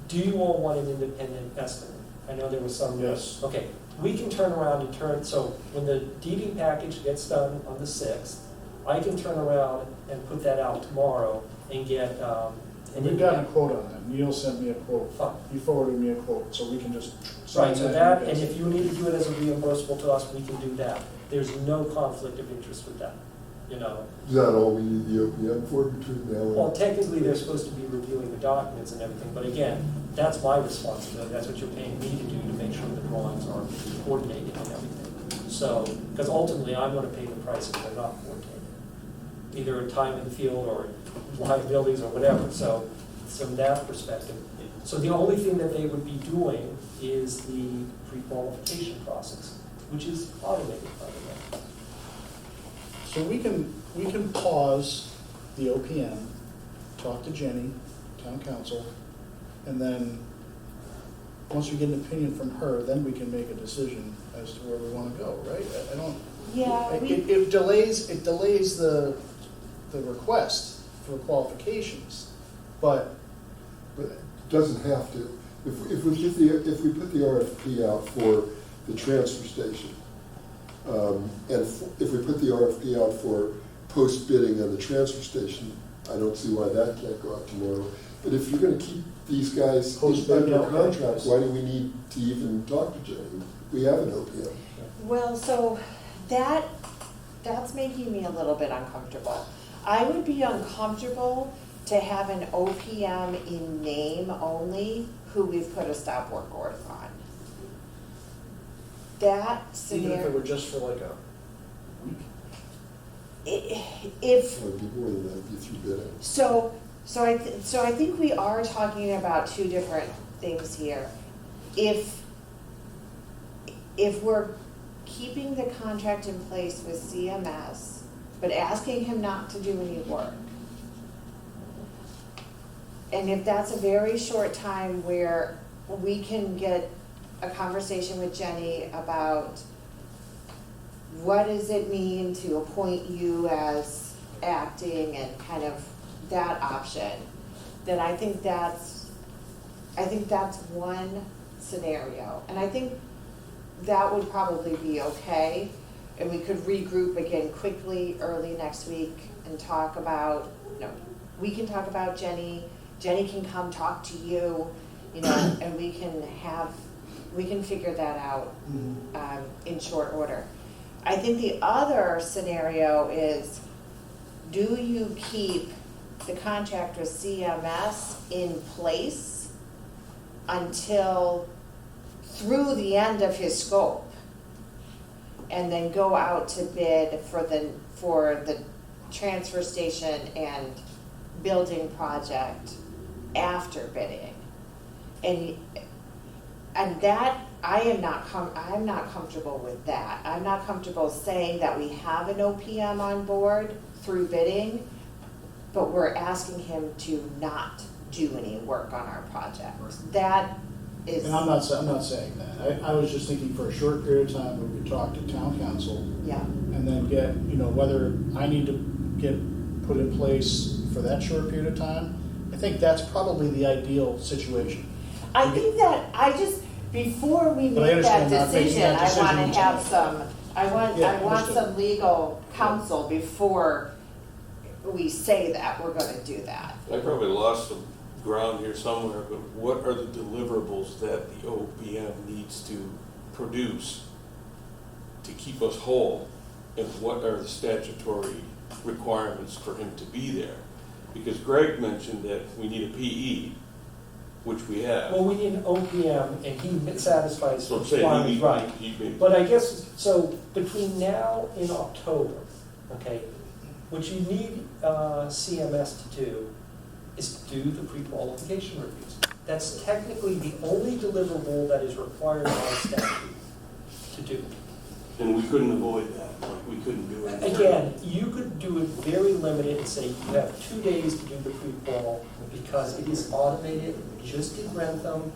[SPEAKER 5] Do you all want an independent estimate? I know there was some.
[SPEAKER 1] Yes.
[SPEAKER 5] Okay, we can turn around and so when the DD package gets done on the 6th, I can turn around and put that out tomorrow and get,
[SPEAKER 1] And we've gotten a quote on that. Neil sent me a quote.
[SPEAKER 5] Fine.
[SPEAKER 1] He forwarded me a quote, so we can just sign
[SPEAKER 5] Right, so that, and if you need to do it as a reimbursable to us, we can do that. There's no conflict of interest with that,
[SPEAKER 4] Is that all we need the OPM for between now and?
[SPEAKER 5] Well, technically, they're supposed to be reviewing the documents and everything, but again, that's my responsibility. That's what you're paying me to do, to make sure the drawings are coordinated and everything. So, because ultimately, I'm gonna pay the price if they're not coordinated. Either time in the field or liabilities or whatever, so from that perspective. So the only thing that they would be doing is the pre-qualification process, which is automated, by the way.
[SPEAKER 1] So we can pause the OPM, talk to Jenny, town council, and then, once we get an opinion from her, then we can make a decision as to where we wanna go, right? I don't.
[SPEAKER 9] Yeah,
[SPEAKER 1] It delays the request for qualifications, but
[SPEAKER 4] But it doesn't have to. If we put the RFP out for the transfer station, and if we put the RFP out for post-bidding on the transfer station, I don't see why that can't go out tomorrow. But if you're gonna keep these guys
[SPEAKER 1] Post-bidding,
[SPEAKER 4] under
[SPEAKER 1] okay.
[SPEAKER 4] contract, why do we need to even talk to Jenny? We have an OPM.
[SPEAKER 9] well, so that's making me a little bit uncomfortable. I would be uncomfortable to have an OPM in name only who we've put a stop work order on. That
[SPEAKER 1] even if it
[SPEAKER 9] scenario,
[SPEAKER 1] were just for like a week.
[SPEAKER 9] if,
[SPEAKER 4] It would be more than that, it'd be through bidding.
[SPEAKER 9] so I think we are talking about two different things here. If we're keeping the contract in place with CMS, but asking him not to do any work. And if that's a very short time where we can get a conversation with Jenny about what does it mean to appoint you as acting and kind of that option, then I think that's one scenario. And I think that would probably be okay. And we could regroup again quickly early next week and talk about, we can talk about Jenny. Jenny can come talk to you, and we can figure that out in short order. I think the other scenario is, do you keep the contract with CMS in place through the end of his scope, and then go out to bid for the transfer station and building project after bidding? And that, I am not comfortable with that. I'm not comfortable saying that we have an OPM on board through bidding, but we're asking him to not do any work on our project. That is.
[SPEAKER 1] And I'm not saying that. I was just thinking for a short period of time where we talk to town council.
[SPEAKER 9] Yeah.
[SPEAKER 1] And then get, whether I need to get put in place for that short period of time. I think that's probably the ideal situation.
[SPEAKER 9] I think that before we
[SPEAKER 1] But I
[SPEAKER 9] make that
[SPEAKER 1] understand not making
[SPEAKER 9] decision,
[SPEAKER 1] that
[SPEAKER 9] I want
[SPEAKER 1] decision
[SPEAKER 9] to have
[SPEAKER 1] tonight.
[SPEAKER 9] I want
[SPEAKER 1] Understood.
[SPEAKER 9] some legal counsel before we say that we're gonna do that.
[SPEAKER 10] I probably lost some ground here somewhere, but what are the deliverables that the OPM needs to produce to keep us whole? And what are the statutory requirements for him to be there? Because Greg mentioned that we need a PE, which we have.
[SPEAKER 5] Well, we need an OPM, and he satisfies
[SPEAKER 10] So
[SPEAKER 5] the
[SPEAKER 10] I'm saying
[SPEAKER 5] requirements, right.
[SPEAKER 10] he may-
[SPEAKER 5] But I guess, so between now and October, okay, what you need CMS to do is do the pre-qualification reviews. That's technically the only deliverable that is required by statute to do.
[SPEAKER 10] And we couldn't avoid that, like we couldn't do it.
[SPEAKER 5] Again, you could do it very limited and say you have 2 days to do the pre-qual because it is automated, just in Grantham.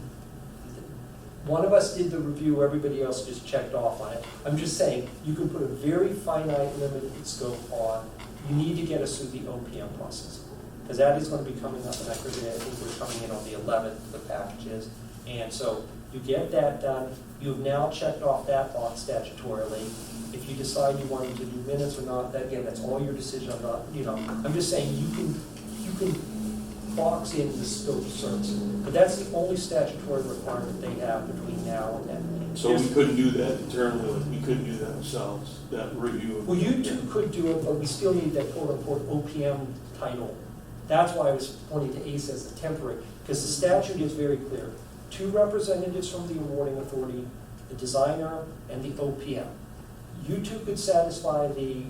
[SPEAKER 5] One of us did the review, everybody else just checked off on it. I'm just saying, you can put a very finite limited scope on. You need to get us through the OPM process. Because that is going to be coming up, and I think we're coming in on the 11th, the packages. And so you get that done. You've now checked off that box statutorily. If you decide you wanted to do minutes or not, that, again, that's all your decision. I'm just saying you can box in the scope of service. But that's the only statutory requirement they have between now and then.
[SPEAKER 10] So we couldn't do that internally, like we couldn't do that ourselves, that review.
[SPEAKER 5] Well, you two could do it, but we still need that quote-unquote OPM title. That's why I was pointing to ACE as a temporary, because the statute is very clear. 2 representatives from the awarding authority, the designer and the OPM. You two could satisfy the,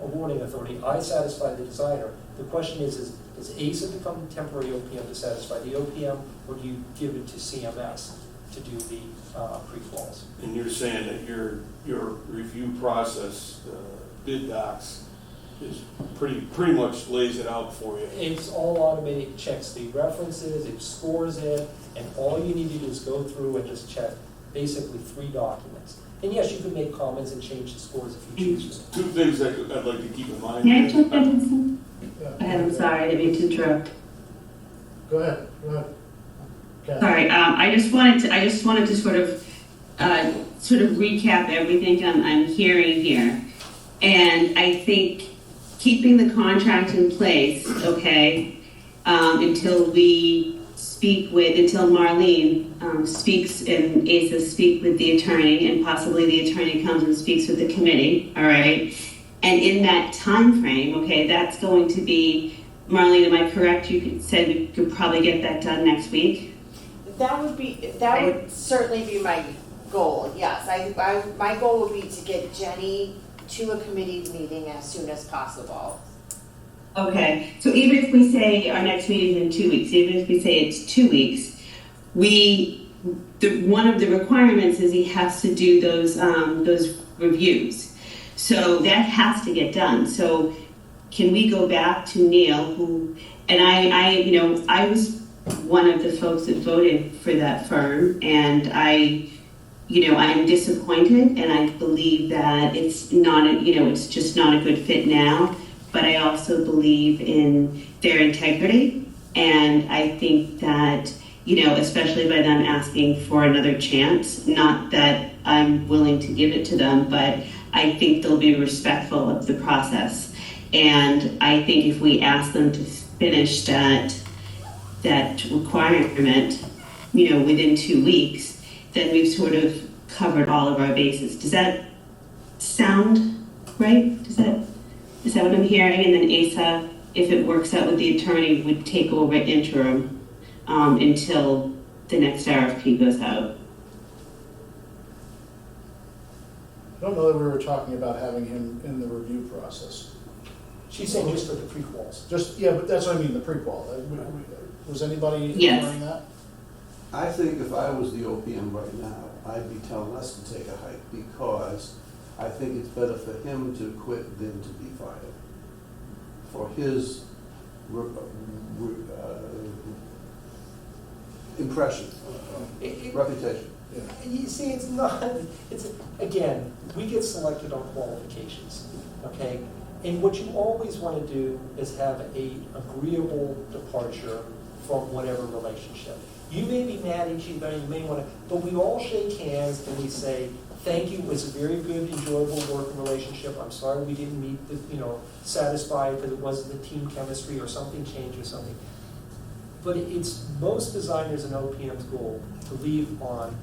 [SPEAKER 5] awarding authority. I satisfy the designer. The question is does ACE become temporary OPM to satisfy the OPM, or do you give it to CMS to do the pre-quals?
[SPEAKER 10] And you're saying that your review process, bid docs, is pretty much lays it out for you.
[SPEAKER 5] It's all automated, it checks the references, it scores it, and all you need to do is go through and just check basically 3 documents. And yes, you can make comments and change the scores if you choose to.
[SPEAKER 10] 2 things that I'd like to keep in mind.
[SPEAKER 2] May I jump in?
[SPEAKER 1] Yeah.
[SPEAKER 2] I'm sorry, I didn't mean to interrupt.
[SPEAKER 1] Go ahead. Kathy.
[SPEAKER 2] Sorry, I just wanted to sort of recap everything I'm hearing here. And I think keeping the contract in place, okay, until Marlene speaks and Asa speak with the attorney, and possibly the attorney comes and speaks with the committee, all right? And in that time frame, okay, that's going to be, Marlene, am I correct? You said we could probably get that done next week?
[SPEAKER 9] That would certainly be my goal, yes. My goal would be to get Jenny to a committee meeting as soon as possible.
[SPEAKER 2] Okay, so even if we say our next meeting is in 2 weeks, even if we say it's 2 weeks, we one of the requirements is he has to do those reviews. So that has to get done. So can we go back to Neil, who, and I was one of the folks that voted for that firm, and I'm disappointed, and I believe that it's not, it's just not a good fit now, but I also believe in their integrity, and I think that, especially by them asking for another chance, not that I'm willing to give it to them, but I think they'll be respectful of the process. And I think if we ask them to finish that requirement, within 2 weeks, then we've sort of covered all of our bases. Does that sound right? Is that what I'm hearing? And then Asa, if it works out with the attorney, would take over interim until the next RFP goes out.
[SPEAKER 1] I don't know that we were talking about having him in the review process.
[SPEAKER 5] She's saying just for the prequels.
[SPEAKER 1] Yeah, but that's what I mean, the prequel. Was anybody
[SPEAKER 2] Yes.
[SPEAKER 1] ignoring that?
[SPEAKER 8] I think if I was the OPM right now, I'd be telling us to take a hike, because I think it's better for him to quit than to be fired. For his impression, reputation.
[SPEAKER 1] Yeah.
[SPEAKER 5] You see, again, we get selected on qualifications, okay? And what you always want to do is have an agreeable departure from whatever relationship. You may be mad at each other, you may want to, but we all shake hands and we say, thank you, it was a very good, enjoyable working relationship. I'm sorry we didn't meet satisfied because it wasn't the team chemistry or something changed or something. But it's most designers and OPM's goal to leave on,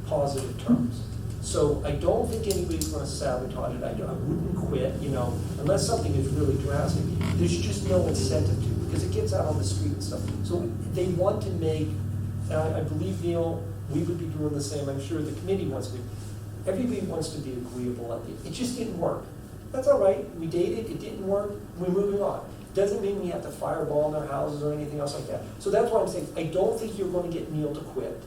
[SPEAKER 5] positive terms. So I don't think anybody's going to sabotage it. I wouldn't quit, unless something is really drastic. There's just no incentive to, because it gets out on the street and stuff. So they want to make, and I believe, Neil, we would be doing the same. I'm sure the committee wants to. Everybody wants to be agreeable at it. It just didn't work. That's all right. We dated. It didn't work. We're moving on. Doesn't mean we have to fireball in their houses or anything else like that. So that's why I'm saying I don't think you're going to get Neil to quit.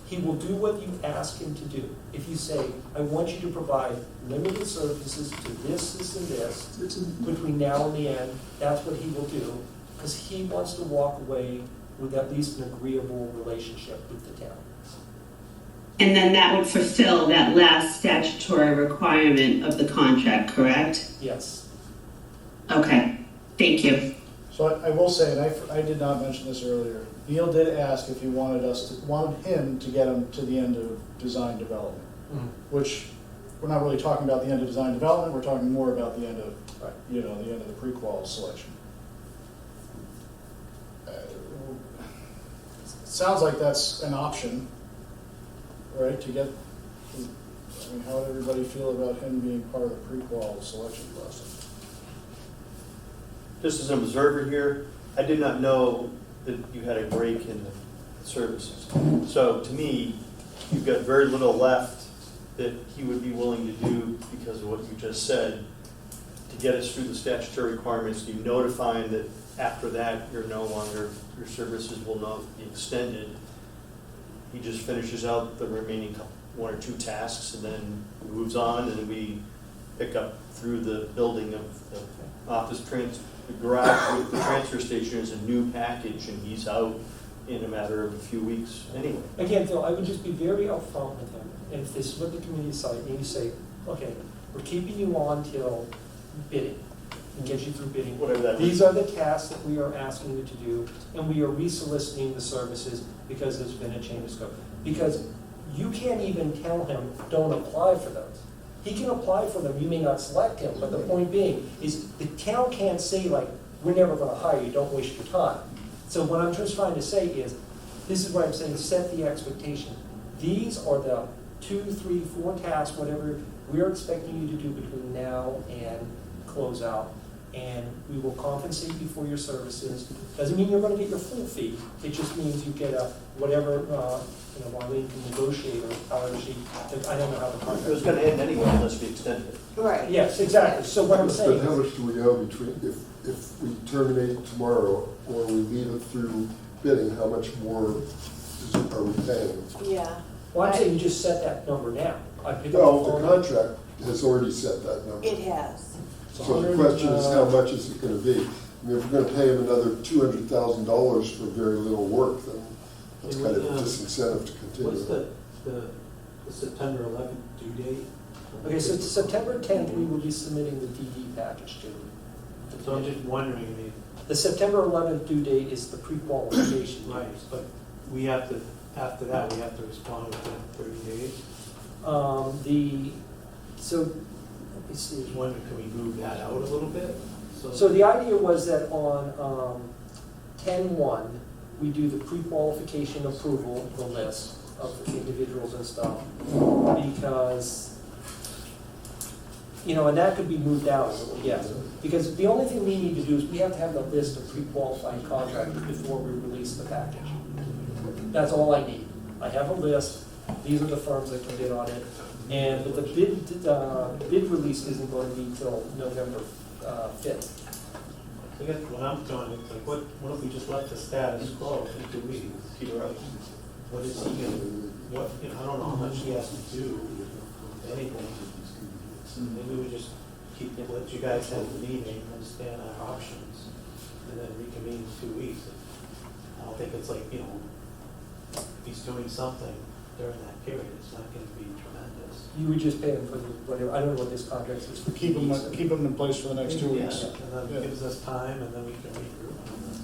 [SPEAKER 5] He will do what you ask him to do. If you say, I want you to provide limited services to this, and this, between now and the end, that's what he will do, because he wants to walk away with at least an agreeable relationship with the town.
[SPEAKER 2] And then that would fulfill that last statutory requirement of the contract, correct?
[SPEAKER 5] Yes.
[SPEAKER 2] Okay, thank you.
[SPEAKER 1] So I will say, and I did not mention this earlier, Neil did ask if he wanted him to get him to the end of design development, which we're not really talking about the end of design development, we're talking more about the end of, the end of the pre-qual selection. Sounds like that's an option, right, to get, how would everybody feel about him being part of the pre-qual selection process?
[SPEAKER 11] Just as an observer here, I did not know that you had a break in the services. So to me, you've got very little left that he would be willing to do because of what you just said to get us through the statutory requirements. You notifying that after that you're no longer, your services will not be extended. He just finishes out the remaining 1 or 2 tasks and then moves on, and we pick up through the building of the office the garage with the transfer station is a new package, and he's out in a matter of a few weeks anyway.
[SPEAKER 5] Again, Phil, I would just be very upfront with them. And if this is what the committee decided, and you say, okay, we're keeping you on till bidding, and get you through bidding.
[SPEAKER 11] Whatever that
[SPEAKER 5] These
[SPEAKER 11] is.
[SPEAKER 5] are the tasks that we are asking you to do, and we are resoliciting the services because there's been a change of scope. Because you can't even tell him, don't apply for those. He can apply for them, you may not select him, but the point being is the town can't say like, we're never gonna hire you, don't waste your time. So what I'm just trying to say is, this is what I'm saying, set the expectation. These are the 2, 3, 4 tasks, whatever we're expecting you to do between now and close out. And we will compensate you for your services. Doesn't mean you're gonna get your full fee, it just means you get a whatever, Marlene can negotiate, or however I don't know how the contract.
[SPEAKER 11] It was going to end anyway unless we extended it.
[SPEAKER 9] Right.
[SPEAKER 5] Yes, exactly. So what I'm saying
[SPEAKER 4] But how
[SPEAKER 5] is,
[SPEAKER 4] much do we know between, if we terminate tomorrow, or we leave it through bidding, how much more are we paying?
[SPEAKER 9] Yeah.
[SPEAKER 5] Well, I'm saying you just set that number now. I pick up the
[SPEAKER 4] Well,
[SPEAKER 5] phone.
[SPEAKER 4] the contract has already set that number.
[SPEAKER 9] It has.
[SPEAKER 4] So the question is, how much is it gonna be? I mean, if we're gonna pay him another $200,000 for very little work, then that's kind of a disincentive to
[SPEAKER 7] What's
[SPEAKER 4] continue.
[SPEAKER 7] the September 11th due date?
[SPEAKER 5] Okay, so it's September 10th, we will be submitting the DD package to.
[SPEAKER 7] So I'm just wondering, I mean,
[SPEAKER 5] The September 11th due date is the pre-qualification.
[SPEAKER 7] right, but we have to, after that, we have to respond within 30 days.
[SPEAKER 5] So, let me see.
[SPEAKER 7] Just wondering, can we move that out a little bit?
[SPEAKER 5] So the idea was that on 10-1, we do the pre-qualification approval, the list of individuals and stuff, because, and that could be moved out a little, yes. Because the only thing we need to do is we have to have the list of pre-qualified contractors before we release the package. That's all I need. I have a list, these are the firms that can bid on it, but the bid release isn't going to be until November 5th.
[SPEAKER 7] I guess what I'm doing, it's like, what if we just left the status quo in 2 weeks?
[SPEAKER 11] Peter,
[SPEAKER 7] What is he gonna, I don't know how much he has to do, if anything. Maybe we just let you guys have the meeting, understand our options, and then reconvene in 2 weeks. I don't think it's like, if he's doing something during that period, it's not gonna be tremendous.
[SPEAKER 5] You would just pay them for whatever, I don't know what this contract is for.
[SPEAKER 1] Keep them in place for the next 2 weeks.
[SPEAKER 7] Yeah, and then it gives us time, and then we can regroup on this.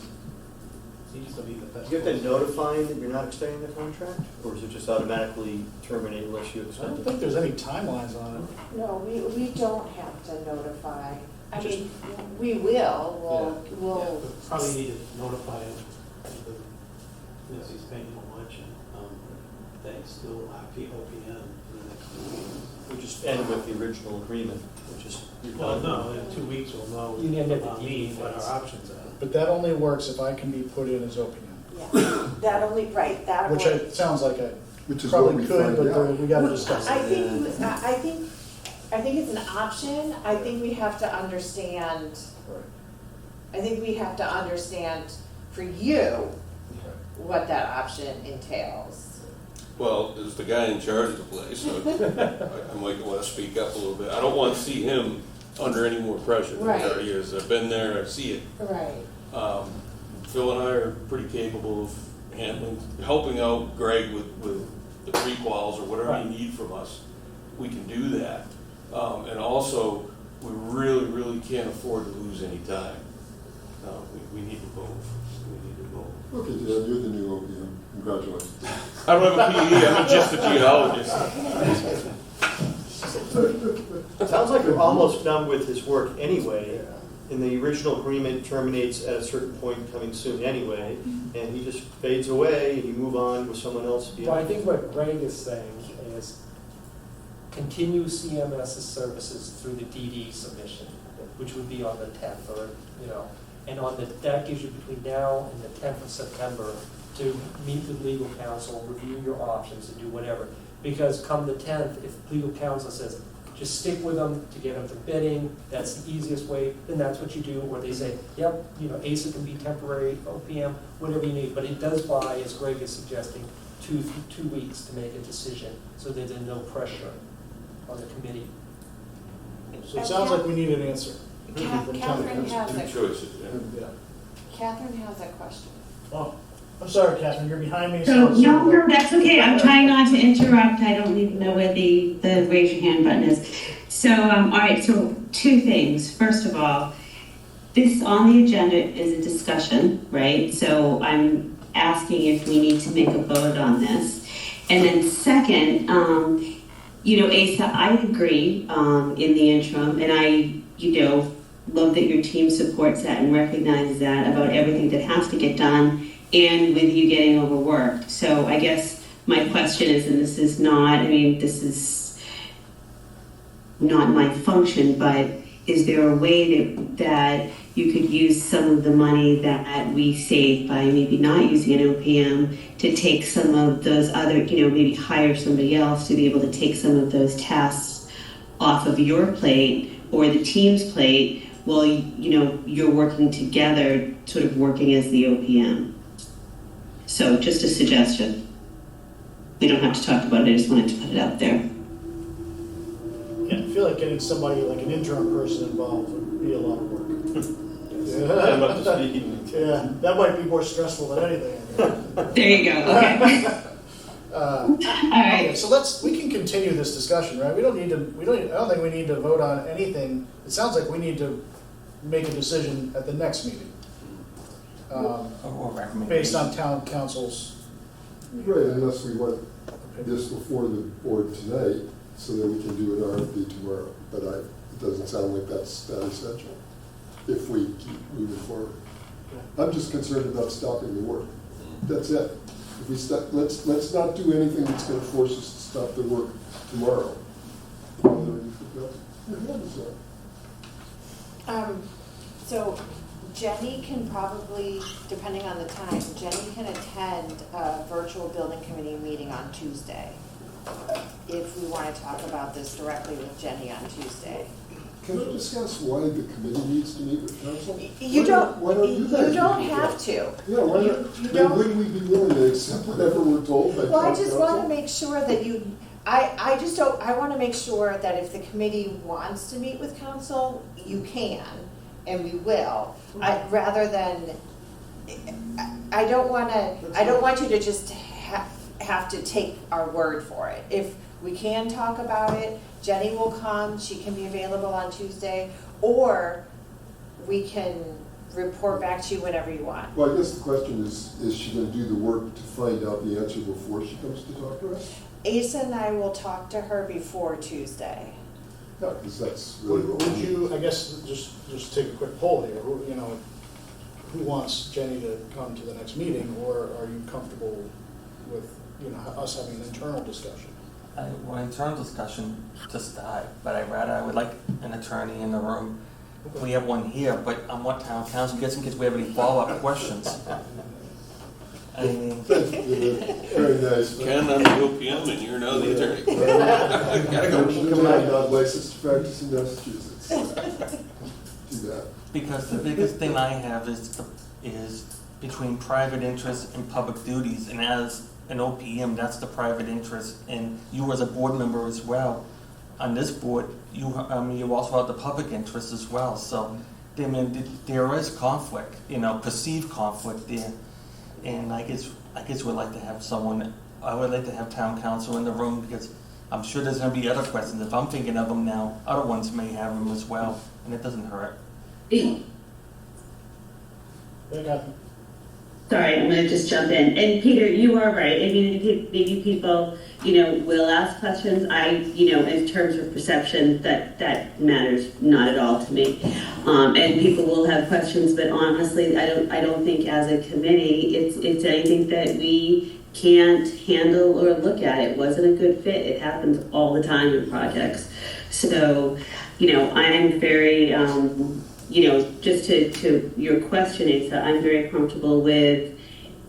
[SPEAKER 7] Seems to be the best.
[SPEAKER 11] Do you have to notify him that you're not extending the contract? Or is it just automatically terminate unless you
[SPEAKER 1] I
[SPEAKER 11] extend
[SPEAKER 1] don't
[SPEAKER 11] it?
[SPEAKER 1] think there's any timelines on it.
[SPEAKER 9] No, we don't have to notify. I
[SPEAKER 1] Just-
[SPEAKER 9] mean, we will,
[SPEAKER 7] Yeah,
[SPEAKER 9] we'll,
[SPEAKER 7] but probably need to notify him, because he's paying for lunch, and that he's still OPM in the next 2 weeks.
[SPEAKER 11] We just end with the original agreement, which is.
[SPEAKER 7] Well, no, in 2 weeks we'll know
[SPEAKER 5] You end up
[SPEAKER 7] about
[SPEAKER 5] with
[SPEAKER 7] me,
[SPEAKER 5] DD
[SPEAKER 7] what
[SPEAKER 5] phase.
[SPEAKER 7] our options are.
[SPEAKER 1] But that only works if I can be put in as OPM,
[SPEAKER 9] yeah, that only, right, that
[SPEAKER 1] which
[SPEAKER 9] only.
[SPEAKER 1] it sounds like I
[SPEAKER 4] Which is what
[SPEAKER 1] probably
[SPEAKER 4] we
[SPEAKER 1] could,
[SPEAKER 4] find
[SPEAKER 1] but
[SPEAKER 4] out.
[SPEAKER 1] we gotta discuss
[SPEAKER 9] I
[SPEAKER 1] it.
[SPEAKER 9] think it's an option. I think we have to understand,
[SPEAKER 1] Right.
[SPEAKER 9] I think we have to understand for you what that option entails.
[SPEAKER 10] Well, as the guy in charge of the place, I might want to speak up a little bit. I don't want to see him under any more pressure than he
[SPEAKER 9] Right.
[SPEAKER 10] already is. I've been there, I see it.
[SPEAKER 9] Right.
[SPEAKER 10] Phil and I are pretty capable of helping out Greg with the pre-quals or whatever you need from us. We can do that. And also, we really, really can't afford to lose any time. We need to move. We need to move.
[SPEAKER 4] Okay, Dan, you're the new OPM. Congratulations.
[SPEAKER 10] I don't have a PE, I'm just a geologist.
[SPEAKER 11] It sounds like you're almost done with his work anyway, and the original agreement terminates at a certain point coming soon anyway, and he just fades away, and you move on with someone else.
[SPEAKER 5] Well, I think what Greg is saying is continue CMS's services through the DD submission, which would be on the 10th, or, and that gives you between now and the 10th of September to meet with legal counsel, review your options, and do whatever. Because come the 10th, if legal counsel says, just stick with them to get them to bidding, that's the easiest way, then that's what you do. Or they say, yep, ASA can be temporary, OPM, whatever you need. But it does buy, as Greg is suggesting, two weeks to make a decision, so that there's no pressure on the committee.
[SPEAKER 1] So it sounds like we need an answer.
[SPEAKER 9] Catherine has
[SPEAKER 10] Two
[SPEAKER 9] a,
[SPEAKER 10] choices, yeah.
[SPEAKER 9] Catherine has a question.
[SPEAKER 1] Oh, I'm sorry, Catherine, you're behind me.
[SPEAKER 2] So, no, that's okay. I'm trying not to interrupt. I don't even know where the raise your hand button is. So, all right, so two things. First of all, this on the agenda is a discussion, right? So I'm asking if we need to make a vote on this. And then second, Asa, I agree in the interim, and I, love that your team supports that and recognizes that about everything that has to get done and with you getting overworked. So I guess my question is, and this is not my function, but is there a way that you could use some of the money that we save by maybe not using an OPM to take some of those other, maybe hire somebody else to be able to take some of those tasks off of your plate or the team's plate while, you're working together, sort of working as the OPM? So just a suggestion. We don't have to talk about it, I just wanted to put it out there.
[SPEAKER 1] Yeah, I feel like getting somebody, like an interim person involved would be a lot of work.
[SPEAKER 11] I'm up to speed.
[SPEAKER 1] Yeah, that might be more stressful than anything.
[SPEAKER 2] There you go, okay. All
[SPEAKER 1] Okay,
[SPEAKER 2] right,
[SPEAKER 1] so we can continue this discussion, right? I don't think we need to vote on anything. It sounds like we need to make a decision at the next meeting.
[SPEAKER 3] Or recommendation.
[SPEAKER 1] Based on town council's.
[SPEAKER 4] Right, unless we want this before the board tonight, so that we can do an RFP tomorrow. But it doesn't sound like that's that essential, if we keep moving forward. I'm just concerned about stopping the work. That's it. If we stop, let's not do anything that's gonna force us to stop the work tomorrow.
[SPEAKER 9] So Jenny can probably, depending on the time, Jenny can attend a virtual building committee meeting on Tuesday, if we want to talk about this directly with Jenny on Tuesday.
[SPEAKER 4] Can we discuss why the committee needs to meet with council?
[SPEAKER 9] You don't,
[SPEAKER 4] Why don't you guys
[SPEAKER 9] you don't
[SPEAKER 4] meet with
[SPEAKER 9] have
[SPEAKER 4] council?
[SPEAKER 9] to.
[SPEAKER 4] Yeah, why not?
[SPEAKER 9] You
[SPEAKER 4] Then
[SPEAKER 9] don't-
[SPEAKER 4] wouldn't we be willing to accept whatever we're told by
[SPEAKER 9] Well, I
[SPEAKER 4] council?
[SPEAKER 9] just want to make sure that you, I just don't, I want to make sure that if the committee wants to meet with council, you can, and we will. Rather than, I don't want you to just have to take our word for it. If we can talk about it, Jenny will come, she can be available on Tuesday, or we can report back to you whenever you want.
[SPEAKER 4] Well, I guess the question is she gonna do the work to find out the answer before she comes to talk to us?
[SPEAKER 9] Asa and I will talk to her before Tuesday.
[SPEAKER 4] Yeah, because that's really.
[SPEAKER 1] Would you, I guess, just take a quick poll here, who wants Jenny to come to the next meeting, or are you comfortable with, us having an internal discussion?
[SPEAKER 3] Well, internal discussion to start, but I would like an attorney in the room. We have one here, but on what town council gets in case we have any follow-up questions. I mean,
[SPEAKER 4] Very nice.
[SPEAKER 10] Ken, I'm the OPM and you're now the attorney.
[SPEAKER 4] Gotta go. I'm not licensed to practice in Massachusetts. Do that.
[SPEAKER 3] because the biggest thing I have is between private interest and public duties, and as an OPM, that's the private interest, and you as a board member as well. On this board, you also have the public interest as well, so, I mean, there is conflict, perceived conflict there, and I guess we'd like to have someone, I would like to have town council in the room, because I'm sure there's gonna be other questions, if I'm thinking of them now, other ones may have them as well, and it doesn't hurt.
[SPEAKER 2] Sorry, I'm gonna just jump in. And Peter, you are right. I mean, maybe people, will ask questions. In terms of perception, that matters not at all to me. And people will have questions, but honestly, I don't think as a committee, it's anything that we can't handle or look at. It wasn't a good fit. It happens all the time in projects. So, I'm very, just to your question, Asa, I'm very comfortable with,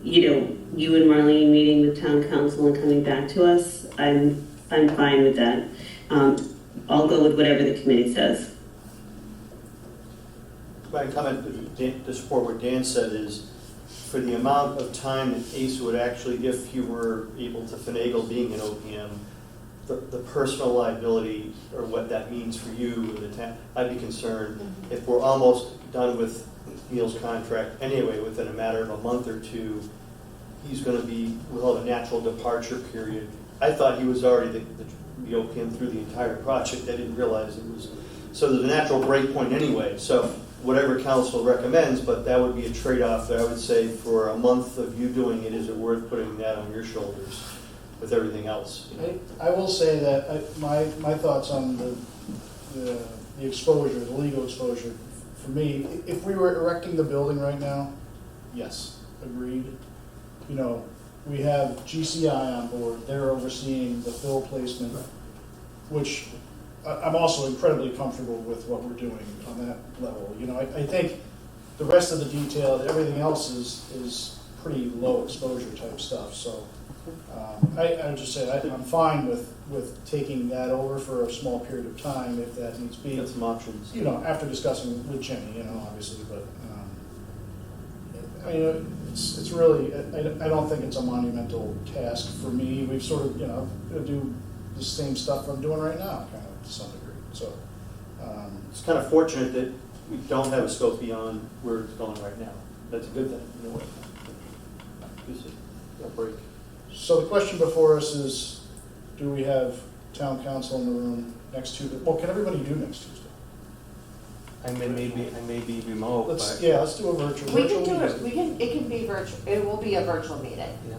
[SPEAKER 2] you and Marlene meeting with town council and coming back to us. I'm fine with that. I'll go with whatever the committee says.
[SPEAKER 11] My comment to support what Dan said is, for the amount of time that Asa would actually, if he were able to finagle being an OPM, the personal liability, or what that means for you and the town, I'd be concerned if we're almost done with Neil's contract anyway, within a matter of a month or two, we'll have a natural departure period. I thought he was already the OPM through the entire project. I didn't realize it was, so there's a natural break point anyway. So whatever council recommends, but that would be a trade-off that I would say for a month of you doing it, is it worth putting that on your shoulders with everything else?
[SPEAKER 1] I will say that my thoughts on the exposure, the legal exposure, for me, if we were erecting the building right now, yes, agreed. We have GCI on board, they're overseeing the fill placement, which I'm also incredibly comfortable with what we're doing on that level. I think the rest of the detail, everything else is pretty low exposure type stuff, so I just say I'm fine with taking that over for a small period of time if that needs be.
[SPEAKER 11] Got some options.
[SPEAKER 1] After discussing with Jenny, obviously, but I mean, it's really, I don't think it's a monumental task for me. We've sort of, do the same stuff I'm doing right now, kind of, to some degree, so.
[SPEAKER 11] It's kind of fortunate that we don't have a scope beyond where it's going right now. That's a good thing, in a way. Gives it a break.
[SPEAKER 1] So the question before us is, do we have town council in the room next Tuesday? Well, can everybody do next Tuesday?
[SPEAKER 3] I may be remote,
[SPEAKER 1] Let's
[SPEAKER 3] but.
[SPEAKER 1] let's do a virtual.
[SPEAKER 9] We can do
[SPEAKER 1] meeting.
[SPEAKER 9] it can be virtual, it will be a virtual meeting.
[SPEAKER 1] Yeah,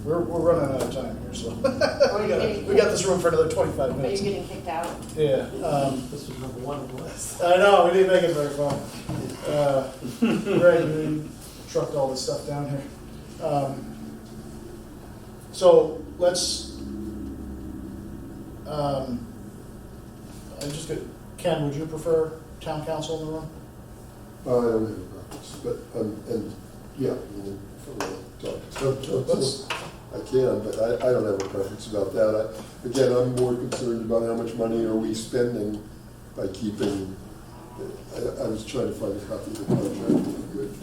[SPEAKER 1] we're running out of time here, so.
[SPEAKER 9] getting-
[SPEAKER 1] We got this room for another 25
[SPEAKER 9] Are you
[SPEAKER 1] minutes.
[SPEAKER 9] getting kicked out?
[SPEAKER 1] Yeah,
[SPEAKER 7] This was number one on the list.
[SPEAKER 1] I know, we didn't make it very far. Greg, you trucked all this stuff down here. So let's, I just get, Ken, would you prefer town council in the room?
[SPEAKER 4] I don't have a preference, but, and, yeah, I mean, if I want to talk to town council, I can, but I don't have a preference about that. Again, I'm more concerned about how much money are we spending by keeping, I was trying to find a copy of the contract. Good.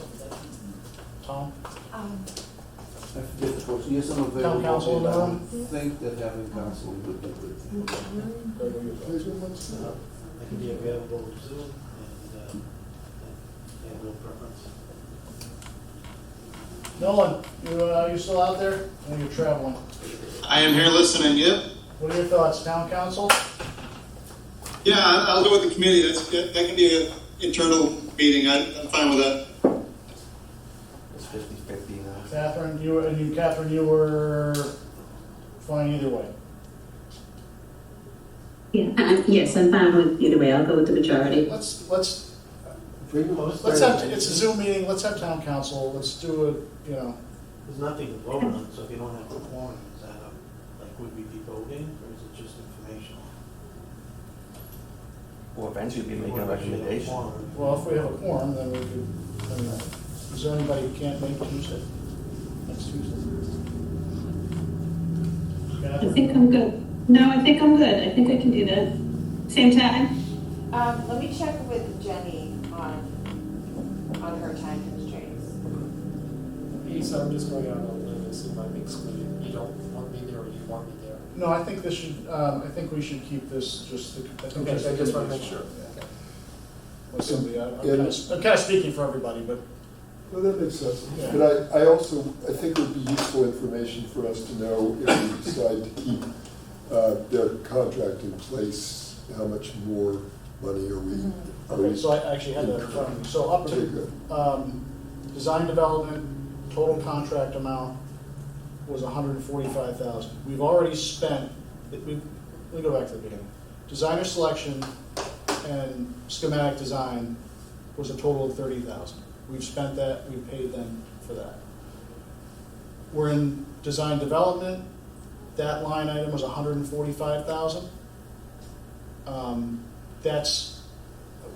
[SPEAKER 1] Tom?
[SPEAKER 8] I forget the question. Yes, I'm available.
[SPEAKER 1] Town council in the
[SPEAKER 8] I would
[SPEAKER 1] room?
[SPEAKER 8] think that having council would be good.
[SPEAKER 1] Greg, what do you think?
[SPEAKER 7] I can be available to Zoom and I have no preference.
[SPEAKER 1] Nolan, you still out there? I know you're traveling.
[SPEAKER 6] I am here listening, yep.
[SPEAKER 1] What are your thoughts, town council?
[SPEAKER 6] Yeah, I'll go with the committee. That can be an internal meeting. I'm fine with that.
[SPEAKER 3] It's 50-50 now.
[SPEAKER 1] Catherine, you were fine either way.
[SPEAKER 2] Yeah, yes, I'm fine with either way. I'll go with the majority.
[SPEAKER 1] Let's
[SPEAKER 7] Most
[SPEAKER 1] have, it's a Zoom meeting, let's have town council, let's do it,
[SPEAKER 7] There's nothing to vote on, so if you don't have a quorum, is that would we be voting, or is it just informational?
[SPEAKER 3] We'll eventually be making a recommendation.
[SPEAKER 1] well, if we have a quorum, then we could, is there anybody who can't make Tuesday? Next Tuesday?
[SPEAKER 2] I think I'm good. No, I think I'm good. I think I can do that. Same time?
[SPEAKER 9] Let me check with Jenny on her time constraints.
[SPEAKER 5] So I'm just going out on a limb and see if I'm excluded. You don't want me there or you want me there?
[SPEAKER 1] No, I think this should, I think we should keep this just,
[SPEAKER 5] Okay, I just want to make sure.
[SPEAKER 1] Yeah. With somebody, I'm
[SPEAKER 4] And-
[SPEAKER 1] kind of speaking for everybody, but
[SPEAKER 4] Well, that makes sense.
[SPEAKER 1] Yeah.
[SPEAKER 4] But I also, I think it would be useful information for us to know if we decide to keep their contract in place, how much more money are we?
[SPEAKER 1] okay, so I actually had that in front of me. So up
[SPEAKER 4] Okay,
[SPEAKER 1] to,
[SPEAKER 4] good.
[SPEAKER 1] design development, total contract amount was $145,000. We've already spent, let me go back to the beginning. Designer selection and schematic design was a total of $30,000. We've spent that, we've paid them for that. We're in design development, that line item was $145,000.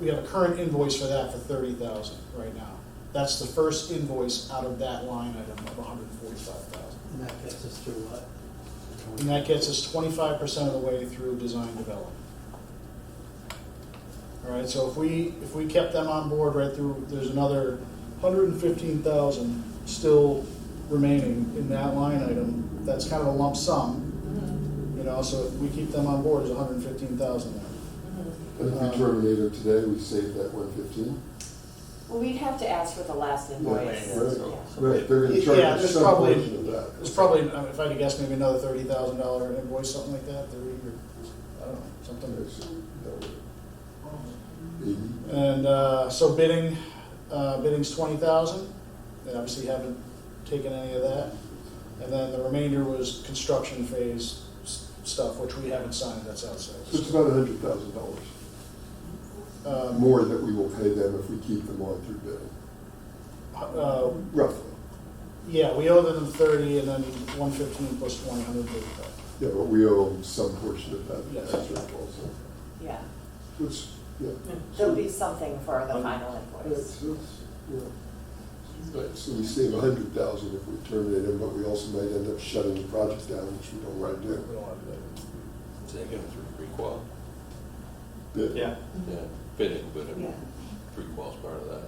[SPEAKER 1] We have a current invoice for that for $30,000 right now. That's the first invoice out of that line item of $145,000.
[SPEAKER 7] And that gets us through what?
[SPEAKER 1] And that gets us 25% of the way through design development. All right, so if we kept them on board right through, there's another $115,000 still remaining in that line item. That's kind of a lump sum, so if we keep them on board, there's $115,000 there.
[SPEAKER 4] And if we terminate her today, we save that 115?
[SPEAKER 9] Well, we'd have to ask for the last invoice.
[SPEAKER 4] Right, they're gonna
[SPEAKER 1] Yeah,
[SPEAKER 4] charge
[SPEAKER 1] there's
[SPEAKER 4] some
[SPEAKER 1] probably-
[SPEAKER 4] portion of that.
[SPEAKER 1] There's probably, if I had to guess, maybe another $30,000 invoice, something like that, 30 or, I don't know, something.
[SPEAKER 4] Okay, so that would- 80.
[SPEAKER 1] And so bidding's 20,000. They obviously haven't taken any of that. And then the remainder was construction phase stuff, which we haven't signed, that's outside.
[SPEAKER 4] So it's about $100,000 more that we will pay them if we keep them on through bidding, roughly.
[SPEAKER 1] Yeah, we owe them 30 and then 115 plus 20, 135.
[SPEAKER 4] Yeah, but we owe them some portion of that.
[SPEAKER 1] Yes.
[SPEAKER 4] That's right also.
[SPEAKER 9] Yeah,
[SPEAKER 4] Which, yeah.
[SPEAKER 9] there'll be something for the final invoice.
[SPEAKER 4] Yeah. Right, so we save 100,000 if we terminate them, but we also might end up shutting the project down, which we don't want to do.
[SPEAKER 1] We don't want to do that.
[SPEAKER 10] So they go through pre-qual,
[SPEAKER 4] Bid.
[SPEAKER 11] Yeah.
[SPEAKER 10] yeah, bidding, but
[SPEAKER 9] Yeah.
[SPEAKER 10] pre-qual's part of that.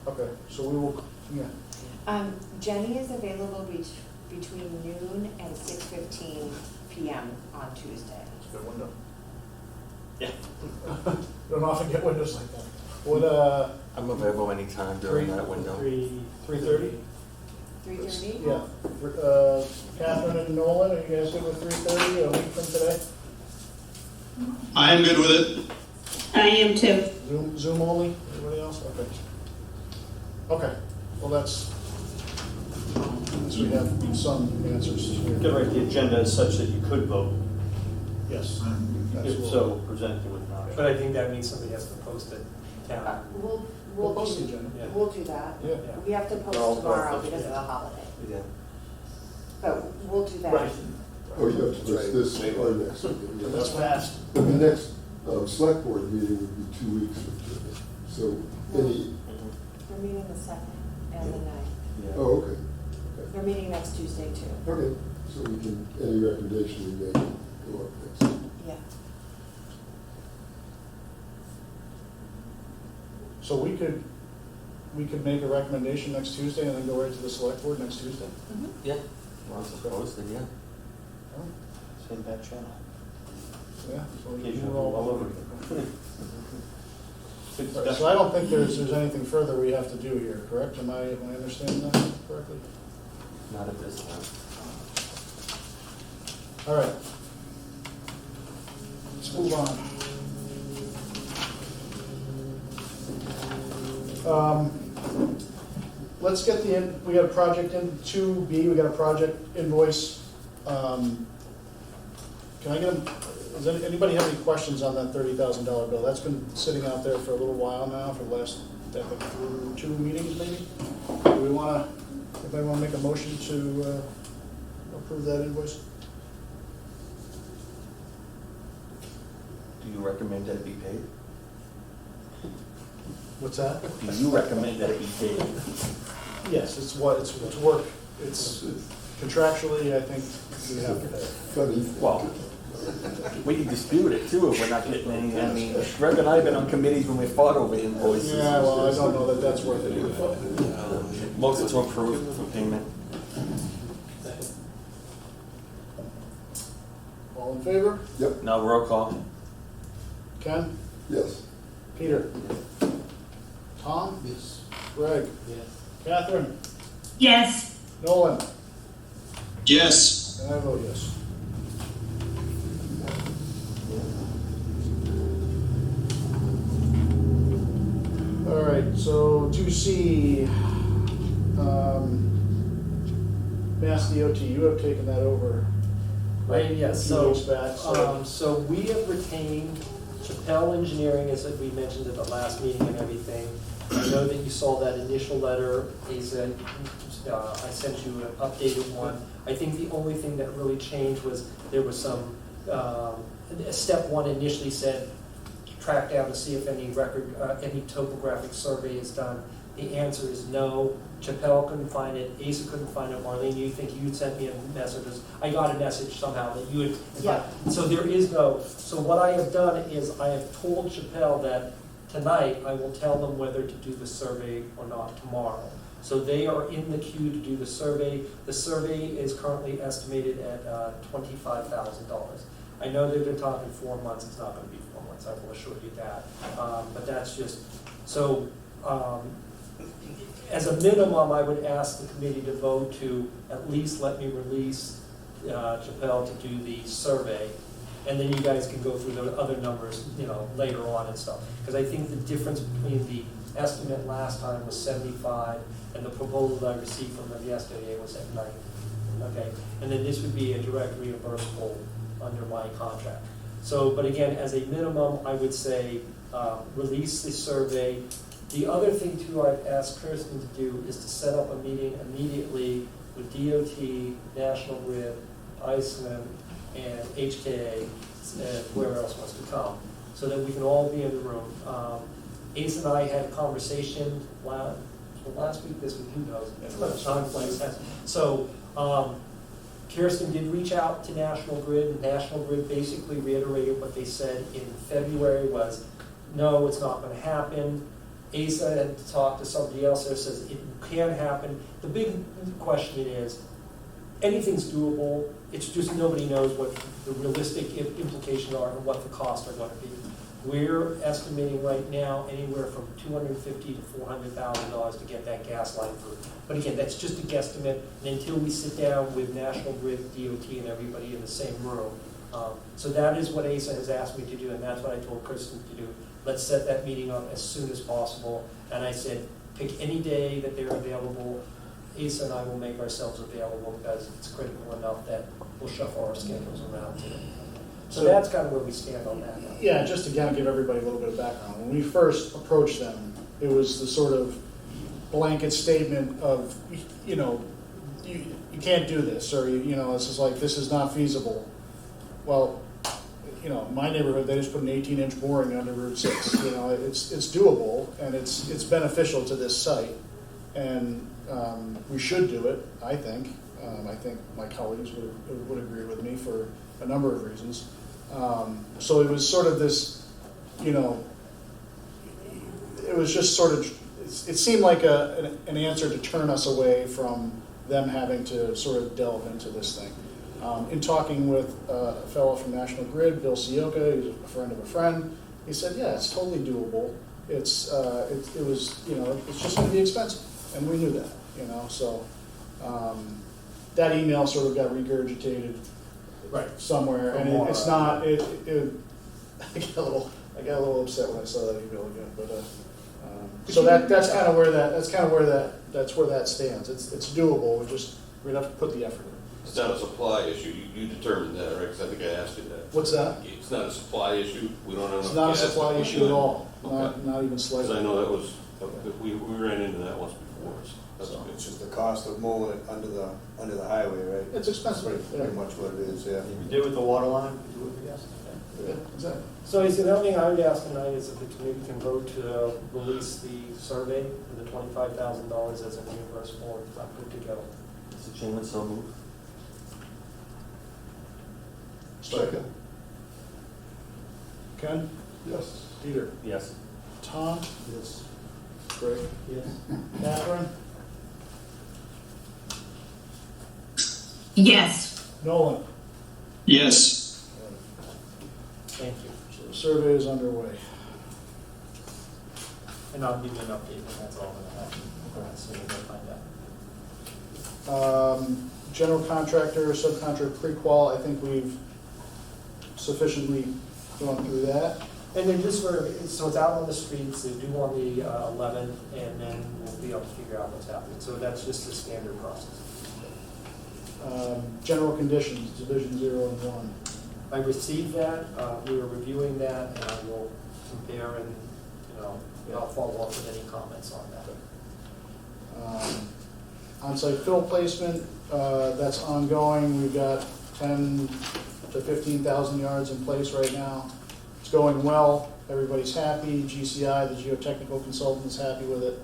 [SPEAKER 1] Okay, so we will, yeah,
[SPEAKER 9] Jenny is available between noon and 6:15 PM on Tuesday.
[SPEAKER 1] it's a good window.
[SPEAKER 11] Yeah.
[SPEAKER 1] Don't often get windows like that. What,
[SPEAKER 3] I'm available anytime during that window.
[SPEAKER 1] 3:30?
[SPEAKER 9] 3:30?
[SPEAKER 1] Yeah. Catherine and Nolan, are you guys good with 3:30, a week from today?
[SPEAKER 6] I am good with it.
[SPEAKER 2] I am too.
[SPEAKER 1] Zoom only, everybody else? Okay. Okay, well, that's, we have some answers
[SPEAKER 11] You
[SPEAKER 1] here.
[SPEAKER 11] could write the agenda as such that you could vote,
[SPEAKER 1] Yes.
[SPEAKER 11] if
[SPEAKER 1] absolutely.
[SPEAKER 11] so presented with an option.
[SPEAKER 5] But I think that means somebody has to post it. Town.
[SPEAKER 1] We'll post the agenda.
[SPEAKER 5] Yeah.
[SPEAKER 9] We'll do that.
[SPEAKER 1] Yeah.
[SPEAKER 9] We have to
[SPEAKER 11] We're all-
[SPEAKER 9] post
[SPEAKER 11] we're all
[SPEAKER 9] tomorrow
[SPEAKER 11] posted,
[SPEAKER 9] because of
[SPEAKER 5] yeah.
[SPEAKER 9] the holiday,
[SPEAKER 3] Yeah.
[SPEAKER 9] but we'll do that.
[SPEAKER 1] Right.
[SPEAKER 4] Oh, yeah, it's this, our next meeting. yeah.
[SPEAKER 1] That's fast.
[SPEAKER 4] But the next select board meeting would be 2 weeks from today. So any,
[SPEAKER 9] We're meeting the 2nd and the 9th.
[SPEAKER 3] Yeah.
[SPEAKER 4] oh, okay.
[SPEAKER 9] We're meeting next Tuesday too.
[SPEAKER 4] Okay, so we can, any recommendation we make go up next.
[SPEAKER 9] Yeah.
[SPEAKER 1] So we could make a recommendation next Tuesday and then go right to the select board next Tuesday?
[SPEAKER 3] Yeah, once it's posted, yeah.
[SPEAKER 1] Oh,
[SPEAKER 11] Same back channel.
[SPEAKER 1] yeah. So we
[SPEAKER 11] Occasionally
[SPEAKER 1] can roll
[SPEAKER 11] all over.
[SPEAKER 1] Right,
[SPEAKER 11] Good
[SPEAKER 1] So I
[SPEAKER 11] discussion.
[SPEAKER 1] don't think there's anything further we have to do here, correct? Am I understanding that correctly?
[SPEAKER 3] Not at this time.
[SPEAKER 1] All right. Let's move on. Let's get we got a project in 2B, we got a project invoice. Can I get does anybody have any questions on that $30,000 bill? That's been sitting out there for a little while now, for the last, I think, 2 meetings maybe? Do we want to, anybody want to make a motion to approve that invoice?
[SPEAKER 3] Do you recommend that it be paid?
[SPEAKER 1] What's that?
[SPEAKER 3] Do you recommend that it be paid?
[SPEAKER 1] Yes, it's work. It's contractually, I think we have to pay it.
[SPEAKER 4] Funny.
[SPEAKER 3] Well, we can dispute it too if we're not getting any, I mean, Greg and I have been on committees when we fought over invoices.
[SPEAKER 1] Yeah, well, I don't know that that's worth it either.
[SPEAKER 3] Motion to approve for payment.
[SPEAKER 1] All in favor?
[SPEAKER 4] Yep,
[SPEAKER 3] Now roll call.
[SPEAKER 1] Ken?
[SPEAKER 4] yes.
[SPEAKER 1] Peter? Tom?
[SPEAKER 8] Yes.
[SPEAKER 1] Greg?
[SPEAKER 5] Yes.
[SPEAKER 1] Catherine?
[SPEAKER 2] Yes.
[SPEAKER 1] Nolan?
[SPEAKER 6] Yes.
[SPEAKER 1] And I vote yes. All right, so 2C, Mass DOT, you have taken that over.
[SPEAKER 5] Right, yes,
[SPEAKER 1] A few
[SPEAKER 5] so,
[SPEAKER 1] weeks back,
[SPEAKER 5] so we have retained Chappelle Engineering, as we mentioned at the last meeting and everything. I know that you saw that initial letter, they said, I sent you an updated one. I think the only thing that really changed was there was some, step one initially said, track down to see if any record, any topographic survey is done. The answer is no. Chappelle couldn't find it, Asa couldn't find it, Marlene, you think you'd sent me a message, I got a message somehow that you had.
[SPEAKER 9] Yeah.
[SPEAKER 5] So there is no, so what I have done is I have told Chappelle that tonight I will tell them whether to do the survey or not tomorrow. So they are in the queue to do the survey. The survey is currently estimated at $25,000. I know they've been talking 4 months, it's not gonna be 4 months, I will assure you that. But that's just, so, as a minimum, I would ask the committee to vote to at least let me release Chappelle to do the survey. And then you guys can go through the other numbers, later on and stuff. Because I think the difference between the estimate last time was 75 and the proposal that I received from them yesterday was at 90. Okay, and then this would be a direct reimbursable under my contract. So, but again, as a minimum, I would say release the survey. The other thing too I've asked Kirsten to do is to set up a meeting immediately with DOT, National Grid, ISWM, and HKA, whoever else wants to come, so that we can all be in the room. Ace and I had a conversation last week, this week, who knows? Time flies fast. So Kirsten did reach out to National Grid, and National Grid basically reiterated what they said in February was, no, it's not going to happen. Asa had talked to somebody else there, says it can happen. The big question is, anything's doable, it's just nobody knows what the realistic implications are and what the costs are gonna be. We're estimating right now anywhere from $250,000 to $400,000 to get that gas line through. But again, that's just a guesstimate, and until we sit down with National Grid, DOT, and everybody in the same room. So that is what ASA has asked me to do, and that's what I told Kristen to do. Let's set that meeting up as soon as possible. And I said, pick any day that they're available. ASA and I will make ourselves available because it's critical enough that we'll shuffle our schedules around to it. So that's kind of where we stand on that now.
[SPEAKER 1] Yeah, just to kind of give everybody a little bit of background. When we first approached them, it was the sort of blanket statement of, you know, you can't do this, or, you know, it's just like, this is not feasible. Well, you know, in my neighborhood, they just put an 18-inch boring under Route 6. You know, it's doable, and it's beneficial to this site. And we should do it, I think. I think my colleagues would agree with me for a number of reasons. So it was sort of this, you know, it was just sort of, it seemed like an answer to turn us away from them having to sort of delve into this thing. In talking with a fellow from National Grid, Bill Sioka, who's a friend of a friend, he said, yeah, it's totally doable. It was, you know, it's just going to be expensive, and we knew that, you know. So that email sort of got regurgitated somewhere, and it's not. I got a little upset when I saw that email again, but so that's kind of where that stands. It's doable. We're gonna have to put the effort in.
[SPEAKER 12] It's not a supply issue. You determined that, right? Because I think I asked you that.
[SPEAKER 1] What's that?
[SPEAKER 12] It's not a supply issue. We don't have enough
[SPEAKER 1] It's not a
[SPEAKER 12] gas.
[SPEAKER 1] supply issue at all.
[SPEAKER 12] Okay.
[SPEAKER 1] Not even slightly.
[SPEAKER 12] Because I know that was, we ran into that once before. So that's
[SPEAKER 1] So,
[SPEAKER 12] good.
[SPEAKER 13] It's just the cost of mowing it under the highway, right?
[SPEAKER 1] It's expensive.
[SPEAKER 13] Pretty much what it is, yeah.
[SPEAKER 11] You do with the water line, you do with the gas.
[SPEAKER 1] Yeah, exactly.
[SPEAKER 5] So the only thing I would ask tonight is if the committee can vote to release the survey for the $25,000 as a reimbursable, I'm good to go.
[SPEAKER 3] Mr. Chairman, so moved.
[SPEAKER 4] Second.
[SPEAKER 1] Ken?
[SPEAKER 4] Yes.
[SPEAKER 1] Peter?
[SPEAKER 3] Yes.
[SPEAKER 1] Tom?
[SPEAKER 5] Yes.
[SPEAKER 1] Greg?
[SPEAKER 5] Yes.
[SPEAKER 1] Catherine?
[SPEAKER 14] Yes.
[SPEAKER 1] Nolan?
[SPEAKER 11] Yes.
[SPEAKER 5] Thank you.
[SPEAKER 1] So the survey is underway.
[SPEAKER 5] And I'll give you an update when that's all going to happen, as soon as I find out.
[SPEAKER 1] General contractor, subcontractor pre-qual, I think we've sufficiently gone through that.
[SPEAKER 5] And then just for, so it's out on the streets, they're due on the 11th, and then we'll be able to figure out what's happening. So that's just the standard process.
[SPEAKER 1] General conditions, division 0 and 1.
[SPEAKER 5] I received that, we were reviewing that, and I will compare and, I'll follow up with any comments on that.
[SPEAKER 1] On-site fill placement, that's ongoing. We've got 10 to 15,000 yards in place right now. It's going well. Everybody's happy. GCI, the geotechnical consultant, is happy with it.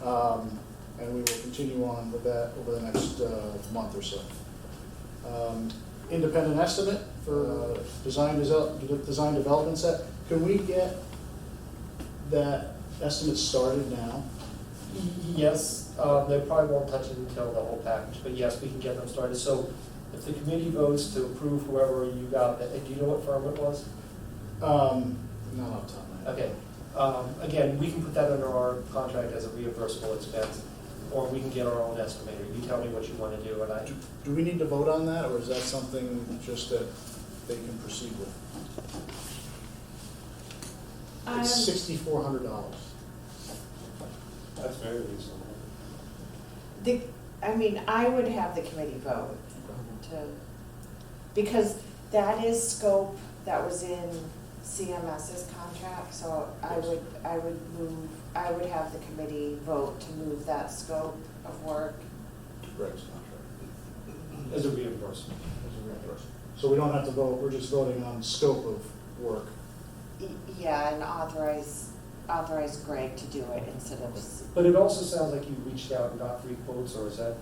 [SPEAKER 1] And we will continue on with that over the next month or so. Independent estimate for design development set. Can we get that estimate started now?
[SPEAKER 5] Yes, they probably won't touch it until the whole package, but yes, we can get them started. So if the committee votes to approve whoever you got, do you know what firm it was?
[SPEAKER 1] Not off the top of my head.
[SPEAKER 5] Okay. Again, we can put that under our contract as a reimbursable expense, or we can get our own estimator. You tell me what you want to do, and I.
[SPEAKER 1] Do we need to vote on that, or is that something just that they can proceed with? It's $6,400.
[SPEAKER 7] That's very reasonable.
[SPEAKER 9] I would have the committee vote because that is scope that was in CMS's contract, so I would have the committee vote to move that scope of work.
[SPEAKER 1] Greg's contract.
[SPEAKER 5] As a reimbursement.
[SPEAKER 1] As a reimbursement. So we don't have to vote, we're just voting on scope of work.
[SPEAKER 9] Yeah, and authorize Greg to do it instead of.
[SPEAKER 5] But it also sounds like you reached out and got 3 quotes, or is that?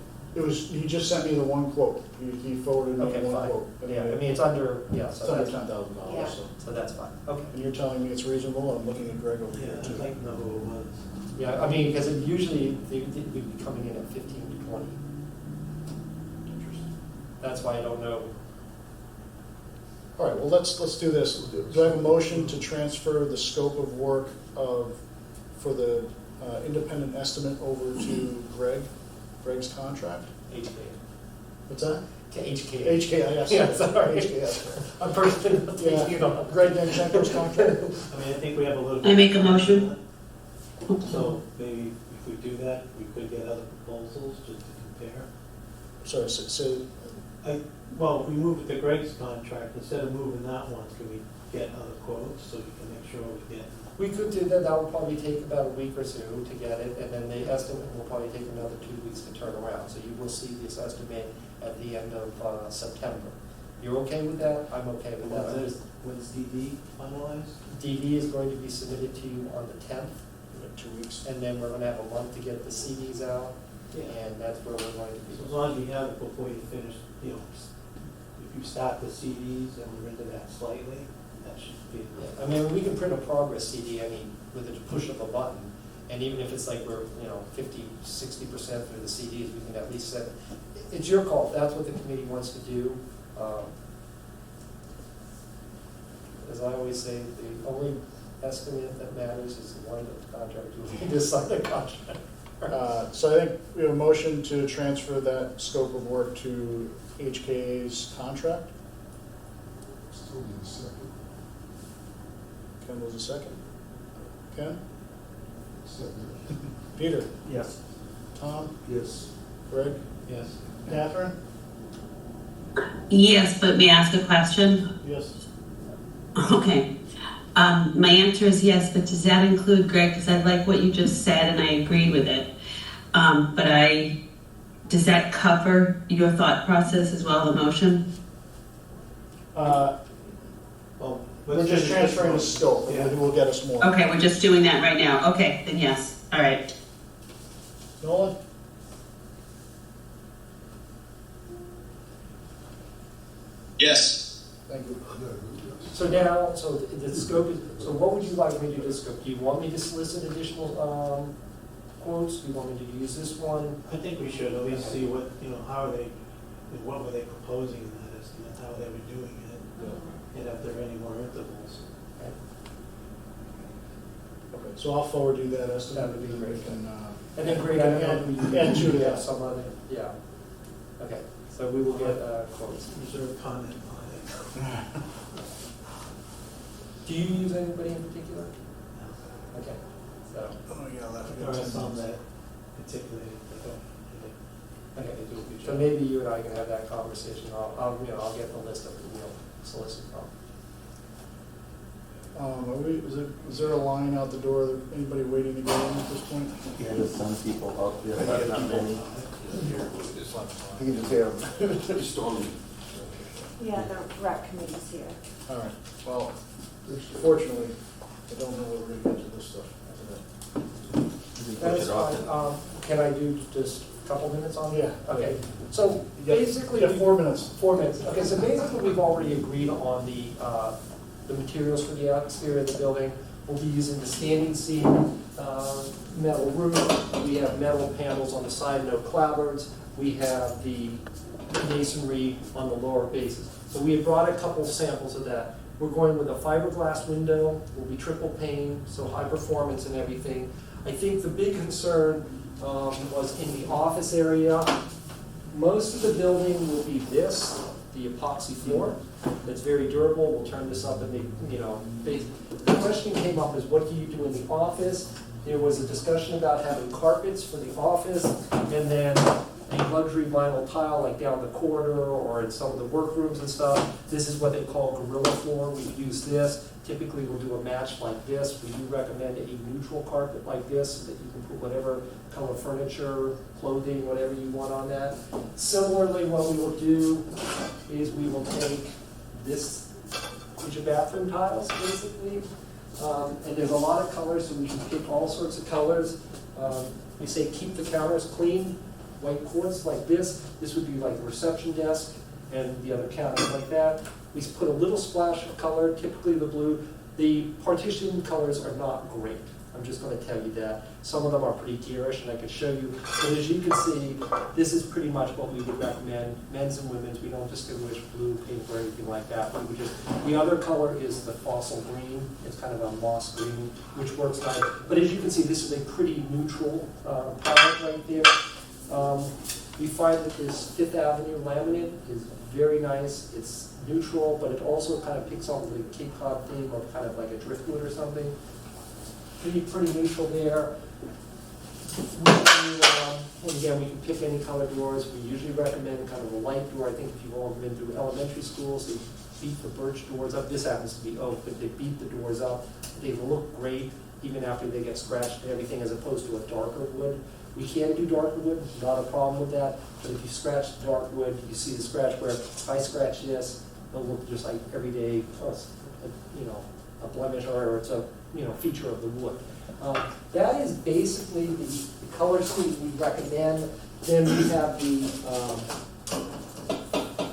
[SPEAKER 1] He just sent me the one quote. He forwarded me
[SPEAKER 5] Okay,
[SPEAKER 1] one
[SPEAKER 5] fine.
[SPEAKER 1] quote.
[SPEAKER 5] Yeah, I mean, it's under, yeah,
[SPEAKER 1] It's
[SPEAKER 5] so
[SPEAKER 1] under
[SPEAKER 5] that's,
[SPEAKER 1] $10,000,
[SPEAKER 9] Yeah.
[SPEAKER 5] so that's fine, okay.
[SPEAKER 1] And you're telling me it's reasonable, I'm looking at Greg over
[SPEAKER 7] Yeah,
[SPEAKER 1] here
[SPEAKER 7] I'd
[SPEAKER 1] too.
[SPEAKER 7] like to know who it was.
[SPEAKER 5] Yeah, I mean, because usually we'd be coming in at 15 to 20. That's why I don't know.
[SPEAKER 1] All right, well, let's do this. Do I have a motion to transfer the scope of work for the independent estimate over to Greg's contract?
[SPEAKER 5] HK.
[SPEAKER 1] What's that?
[SPEAKER 5] To HK.
[SPEAKER 1] HKIS.
[SPEAKER 5] Yeah, sorry.
[SPEAKER 1] HKIS.
[SPEAKER 5] I'm personally thinking
[SPEAKER 1] Yeah,
[SPEAKER 5] about.
[SPEAKER 1] Greg Danchenko's contract?
[SPEAKER 7] I mean, I think we have a little.
[SPEAKER 2] I make a motion.
[SPEAKER 7] So maybe if we do that, we could get other proposals just to compare.
[SPEAKER 1] Sorry, so
[SPEAKER 7] Well, if we move it to Greg's contract, instead of moving that one, can we get other quotes so we can make sure we get?
[SPEAKER 5] We could do that, that would probably take about a week or so to get it, and then the estimate will probably take another 2 weeks to turn around. So you will see this estimate at the end of September. You're okay with that? I'm okay with that.
[SPEAKER 7] When's DD finalized?
[SPEAKER 5] DD is going to be submitted to you on the 10th,
[SPEAKER 1] 2 weeks.
[SPEAKER 5] and then we're gonna have a month to get the CDs out,
[SPEAKER 7] Yeah.
[SPEAKER 5] and that's where we're going to be.
[SPEAKER 7] So as long as we have it before you finish, you know, if you start the CDs and we're into that slightly, that should be.
[SPEAKER 5] Yeah, I mean, we can print a progress CD, I mean, with the push of a button, and even if it's like we're, 50-60% through the CDs, we can at least set, it's your call, if that's what the committee wants to do. As I always say, the only estimate that matters is the one that the contractor will decide the contract.
[SPEAKER 1] So I think we have a motion to transfer that scope of work to HKA's contract.
[SPEAKER 4] Still need a second.
[SPEAKER 1] Ken was a second. Ken?
[SPEAKER 4] Second.
[SPEAKER 1] Peter?
[SPEAKER 5] Yes.
[SPEAKER 1] Tom?
[SPEAKER 8] Yes.
[SPEAKER 1] Greg?
[SPEAKER 5] Yes.
[SPEAKER 1] Catherine?
[SPEAKER 2] Yes, but may I ask a question?
[SPEAKER 1] Yes.
[SPEAKER 2] Okay. My answer is yes, but does that include Greg? Because I like what you just said and I agree with it. Does that cover your thought process as well, the motion?
[SPEAKER 7] Well,
[SPEAKER 1] We're just transferring the scope,
[SPEAKER 7] Yeah.
[SPEAKER 1] and we'll get us more.
[SPEAKER 2] Okay, we're just doing that right now. Okay, then yes. All right.
[SPEAKER 1] Nolan?
[SPEAKER 6] Yes.
[SPEAKER 1] Thank you.
[SPEAKER 5] So now, so the scope is, so what would you like me to do this scope? Do you want me to solicit additional quotes? Do you want me to use this one?
[SPEAKER 7] I think we should at least see what, how are they, what were they proposing in that estimate, how they were doing it, and if there are any more intervals.
[SPEAKER 1] Okay, so I'll forward you that estimate.
[SPEAKER 5] That would be great.
[SPEAKER 1] And
[SPEAKER 5] And then Greg, I don't know if we
[SPEAKER 1] and Judy.
[SPEAKER 5] have some other, yeah. Okay, so we will get quotes.
[SPEAKER 7] Reserve comment on it.
[SPEAKER 5] Do you use anybody in particular? Okay, so,
[SPEAKER 1] Oh, yeah,
[SPEAKER 7] There are some that particularly,
[SPEAKER 5] okay.
[SPEAKER 7] they do a good
[SPEAKER 5] So
[SPEAKER 7] job.
[SPEAKER 5] maybe you and I can have that conversation. I'll get the list of who we'll solicit from.
[SPEAKER 1] Is there a line out the door, that anybody waiting to go in at this point?
[SPEAKER 3] Yeah, there's some people out there, but not many.
[SPEAKER 13] You can just hear them.
[SPEAKER 12] Stormy.
[SPEAKER 9] Yeah, the rec committee's here.
[SPEAKER 1] All right, well, fortunately, I don't know whether we're gonna get to this stuff.
[SPEAKER 5] That is fine. Can I do just a couple minutes on
[SPEAKER 1] Yeah.
[SPEAKER 5] Okay, so
[SPEAKER 1] You
[SPEAKER 5] basically.
[SPEAKER 1] got 4 minutes.
[SPEAKER 5] 4 minutes. Okay, so basically, we've already agreed on the materials for the exterior of the building. We'll be using the standing seam, metal roof. We have metal panels on the side, no clapboards. We have the masonry on the lower bases. So we have brought a couple samples of that. We're going with a fiberglass window. Will be triple pane, so high performance and everything. I think the big concern was in the office area. Most of the building will be this, the epoxy floor. That's very durable. We'll turn this up and the question came up is what do you do in the office? There was a discussion about having carpets for the office and then a luxury vinyl tile like down the corridor or in some of the workrooms and stuff. This is what they call gorilla floor. We use this. Typically we'll do a match like this. We do recommend a neutral carpet like this so that you can put whatever color furniture, clothing, whatever you want on that. Similarly, what we will do is we will take this, which are bathroom tiles basically. And there's a lot of colors, so we can pick all sorts of colors. We say keep the counters clean. white quartz like this. This would be like the reception desk and the other counters like that. We put a little splash of color, typically the blue. The partition colors are not great. I'm just going to tell you that. Some of them are pretty garish, and I could show you. But as you can see, this is pretty much what we would recommend, men's and women's. We don't distinguish blue, pink, or anything like that. We would just, the other color is the fossil green. It's kind of a moss green, which works nice. But as you can see, this is a pretty neutral palette right there. We find that this Fifth Avenue laminate is very nice. It's neutral, but it also kind of picks on the Cape Cod theme of kind of like a driftwood or something. Pretty neutral there. And again, we can pick any color doors. We usually recommend kind of a light door. I think if you've all been through elementary schools, they beat the birch doors up. This happens to be oak, but they beat the doors up. They look great even after they get scratched and everything, as opposed to a darker wood. We can do darker wood, not a problem with that. But if you scratch the dark wood, you see the scratch where if I scratch this, it'll look just like everyday, a blemish or it's a feature of the wood. That is basically the color suite we recommend. Then we have the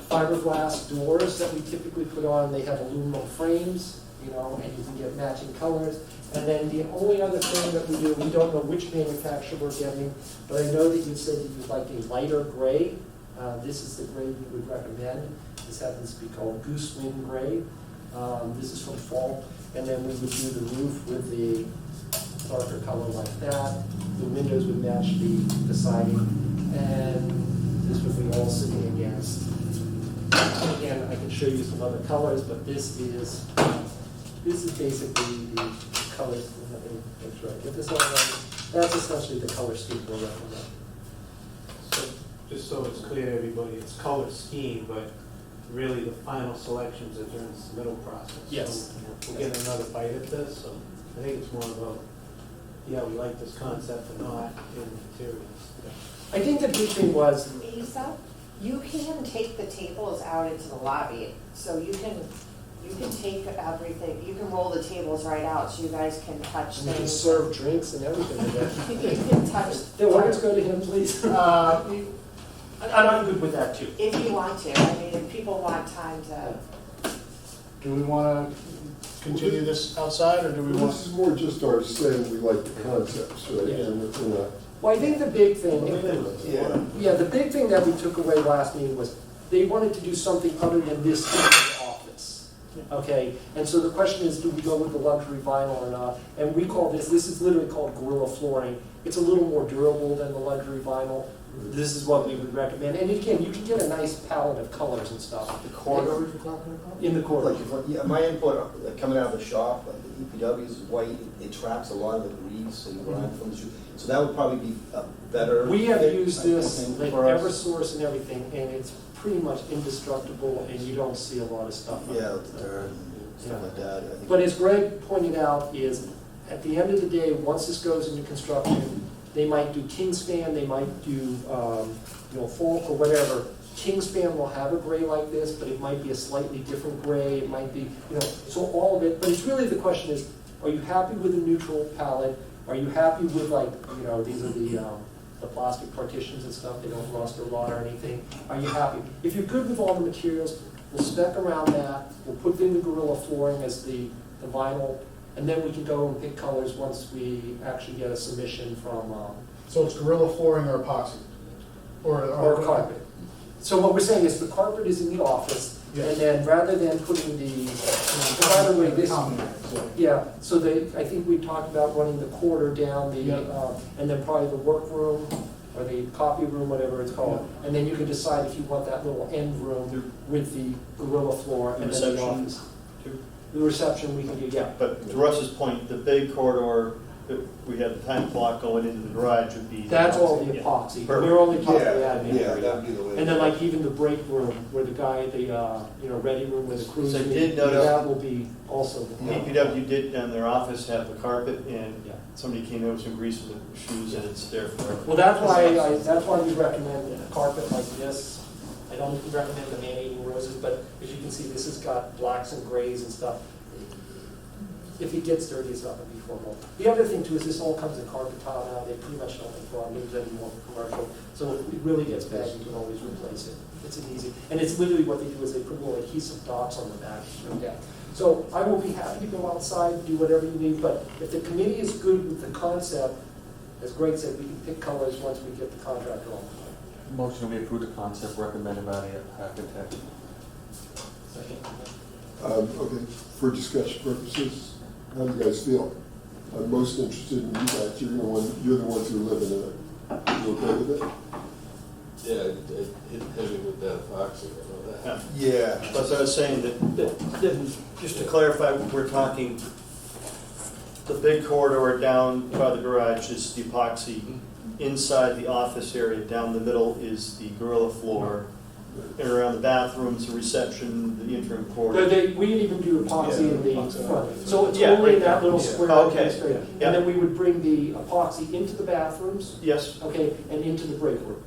[SPEAKER 5] fiberglass doors that we typically put on. They have aluminum frames, and you can get matching colors. And then the only other thing that we do, we don't know which manufacturer we're getting, but I know that you said that you'd like a lighter gray. This is the gray we would recommend. This happens to be called Goosewing Gray. This is from Fall. And then we would do the roof with the darker color like that. The windows would match the siding. And this would be all sitting against. And again, I can show you some other colors, but this is basically the colors. Let me make sure I get this all right. That's essentially the color scheme we'll recommend.
[SPEAKER 7] So, just so it's clear to everybody, it's color scheme, but really the final selections are during the submittal process.
[SPEAKER 5] Yes.
[SPEAKER 7] So we'll get another bite at this, so I think it's more about, we like this concept or not in the materials.
[SPEAKER 5] I think the big thing was,
[SPEAKER 9] Lisa, you can take the tables out into the lobby, so you can take everything, you can roll the tables right out, so you guys can touch
[SPEAKER 5] we can
[SPEAKER 9] things.
[SPEAKER 5] serve drinks and everything like that.
[SPEAKER 9] You can touch.
[SPEAKER 5] The orders go to him, please. I'm good with that too.
[SPEAKER 9] If you want to, I mean, if people want time to.
[SPEAKER 1] Do we want to continue this outside, or do we want?
[SPEAKER 4] This is more just our saying we like the concepts, right?
[SPEAKER 5] Yeah.
[SPEAKER 4] And we're not.
[SPEAKER 5] Well, I think the big thing,
[SPEAKER 13] Yeah.
[SPEAKER 5] the big thing that we took away last meeting was they wanted to do something other than this in the office. Okay, and so the question is, do we go with the luxury vinyl or not? And we call this is literally called Gorilla Flooring. It's a little more durable than the luxury vinyl. This is what we would recommend. And again, you can get a nice palette of colors and stuff.
[SPEAKER 13] The corridor you're talking about?
[SPEAKER 5] In the corridor.
[SPEAKER 13] Like, my input, coming out of the shop, like the EPW is white, it traps a lot of the grease and grime from the shoe. So that would probably be a better.
[SPEAKER 5] We have
[SPEAKER 13] fit,
[SPEAKER 5] used
[SPEAKER 13] I
[SPEAKER 5] this,
[SPEAKER 13] think,
[SPEAKER 5] like
[SPEAKER 13] for us.
[SPEAKER 5] Eversource and everything, and it's pretty much indestructible, and you don't see a lot of stuff. on
[SPEAKER 13] Yeah,
[SPEAKER 5] it.
[SPEAKER 13] the dirt and stuff like that. I think.
[SPEAKER 5] But as Greg pointed out, is at the end of the day, once this goes into construction, they might do Kingspan, they might do Folk or whatever. Kingspan will have a gray like this, but it might be a slightly different gray. It might be, so all of it. But it's really the question is, are you happy with a neutral palette? Are you happy with these are the plastic partitions and stuff? They don't rust or rot or anything. Are you happy? If you're good with all the materials, we'll spec around that. We'll put in the Gorilla Flooring as the vinyl. And then we can go and pick colors once we actually get a submission from.
[SPEAKER 1] So it's Gorilla Flooring or epoxy? Or
[SPEAKER 5] Carpet. So what we're saying is the carpet is in the office, and then rather than putting by the way, this, so I think we talked about running the quarter down and then probably the workroom or the copy room, whatever it's called. And then you can decide if you want that little end room with the Gorilla floor and then the office. The reception we can do,
[SPEAKER 11] But to Russ's point, the big corridor, that we have the time clock going into the garage would be.
[SPEAKER 5] That's all the epoxy.
[SPEAKER 11] Perfect.
[SPEAKER 5] We're only talking the admin
[SPEAKER 13] Yeah,
[SPEAKER 5] area.
[SPEAKER 13] that'd be the way.
[SPEAKER 5] And then like even the break room where the guy, ready room where the crews.
[SPEAKER 11] So I
[SPEAKER 5] meet,
[SPEAKER 11] did notice-
[SPEAKER 5] that will be also.
[SPEAKER 11] DPW did in their office have the carpet, and
[SPEAKER 5] Yeah.
[SPEAKER 11] somebody came in with some grease in the shoes, and it's there forever.
[SPEAKER 5] Well, that's why we recommend a carpet like this. I don't recommend the man-eating roses, but as you can see, this has got blacks and grays and stuff. if it gets dirty, it's not gonna be formal. The other thing too is this all comes in carpet tile now, they pretty much don't make problems anymore for commercial. So if it really gets bad, you can always replace it. It's an easy, and it's literally what they do is they put little adhesive dots on the back of the deck. So I will be happy to go outside, do whatever you need, but if the committee is good with the concept, as Greg said, we can pick colors once we get the contract going.
[SPEAKER 3] Motion we approve the concept recommended by the architect.
[SPEAKER 4] Okay, for discussion purposes, how do you guys feel? I'm most interested in you guys, you're the ones who live in it. You okay with it?
[SPEAKER 12] Yeah, it hit heavy with that epoxy, I know that.
[SPEAKER 11] Yeah, plus I was saying that, just to clarify, we're talking, the big corridor down by the garage is the epoxy. Inside the office area, down the middle is the gorilla floor. And around the bathrooms, the reception, the interim corridor.
[SPEAKER 5] We didn't even do epoxy in the front, so it's
[SPEAKER 11] Yeah,
[SPEAKER 5] only
[SPEAKER 11] right
[SPEAKER 5] in that
[SPEAKER 11] there.
[SPEAKER 5] little square.
[SPEAKER 11] Okay.
[SPEAKER 5] space. And
[SPEAKER 11] Yeah.
[SPEAKER 5] then we would bring the epoxy into the bathrooms,
[SPEAKER 11] Yes,
[SPEAKER 5] okay, and into the break room.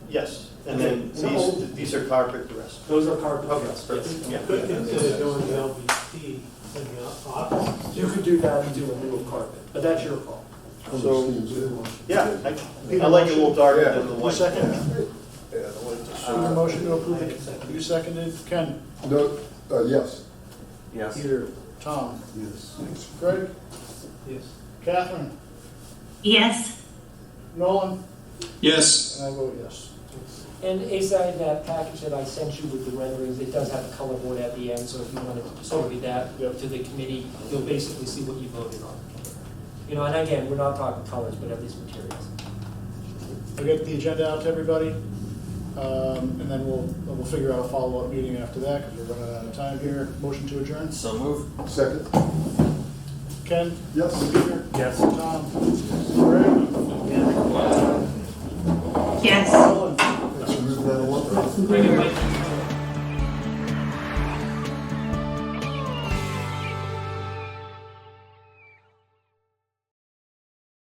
[SPEAKER 11] yes, and
[SPEAKER 5] Okay.
[SPEAKER 11] then these are carpet, the rest.
[SPEAKER 5] Those are carpet.
[SPEAKER 11] Okay,
[SPEAKER 5] yes,
[SPEAKER 11] perfect.
[SPEAKER 5] yes.
[SPEAKER 11] Yeah.
[SPEAKER 7] Instead of doing the LVT in the office.
[SPEAKER 5] You could do that and do a new carpet, but that's your call.
[SPEAKER 11] So-
[SPEAKER 4] Understands it.
[SPEAKER 11] Yeah, I like it a little darker than the
[SPEAKER 1] Who
[SPEAKER 11] white.
[SPEAKER 1] seconded? Your motion to approve it. You seconded, Ken?
[SPEAKER 4] No, yes.
[SPEAKER 3] Yes.
[SPEAKER 1] Peter? Tom?
[SPEAKER 8] Yes.
[SPEAKER 1] Greg?
[SPEAKER 7] Yes.
[SPEAKER 1] Catherine?
[SPEAKER 2] Yes.
[SPEAKER 1] Nolan?
[SPEAKER 6] Yes.
[SPEAKER 1] And I vote yes.
[SPEAKER 5] And Asa, in that package that I sent you with the renderings, it does have a color board at the end, so if you wanted to distribute that
[SPEAKER 1] Yep.
[SPEAKER 5] to the committee, you'll basically see what you voted on. You know, and again, we're not talking colors, but at least materials.
[SPEAKER 1] I'll get the agenda out to everybody, and then we'll figure out a follow-up meeting after that, because we're running out of time here. Motion to adjourn?
[SPEAKER 3] So move.
[SPEAKER 4] Second?
[SPEAKER 1] Ken?
[SPEAKER 4] Yes.
[SPEAKER 1] Peter?
[SPEAKER 3] Yes.
[SPEAKER 1] Tom? Greg?
[SPEAKER 2] Yes.
[SPEAKER 1] Nolan?
[SPEAKER 4] Let's move that along.
[SPEAKER 5] Bring it right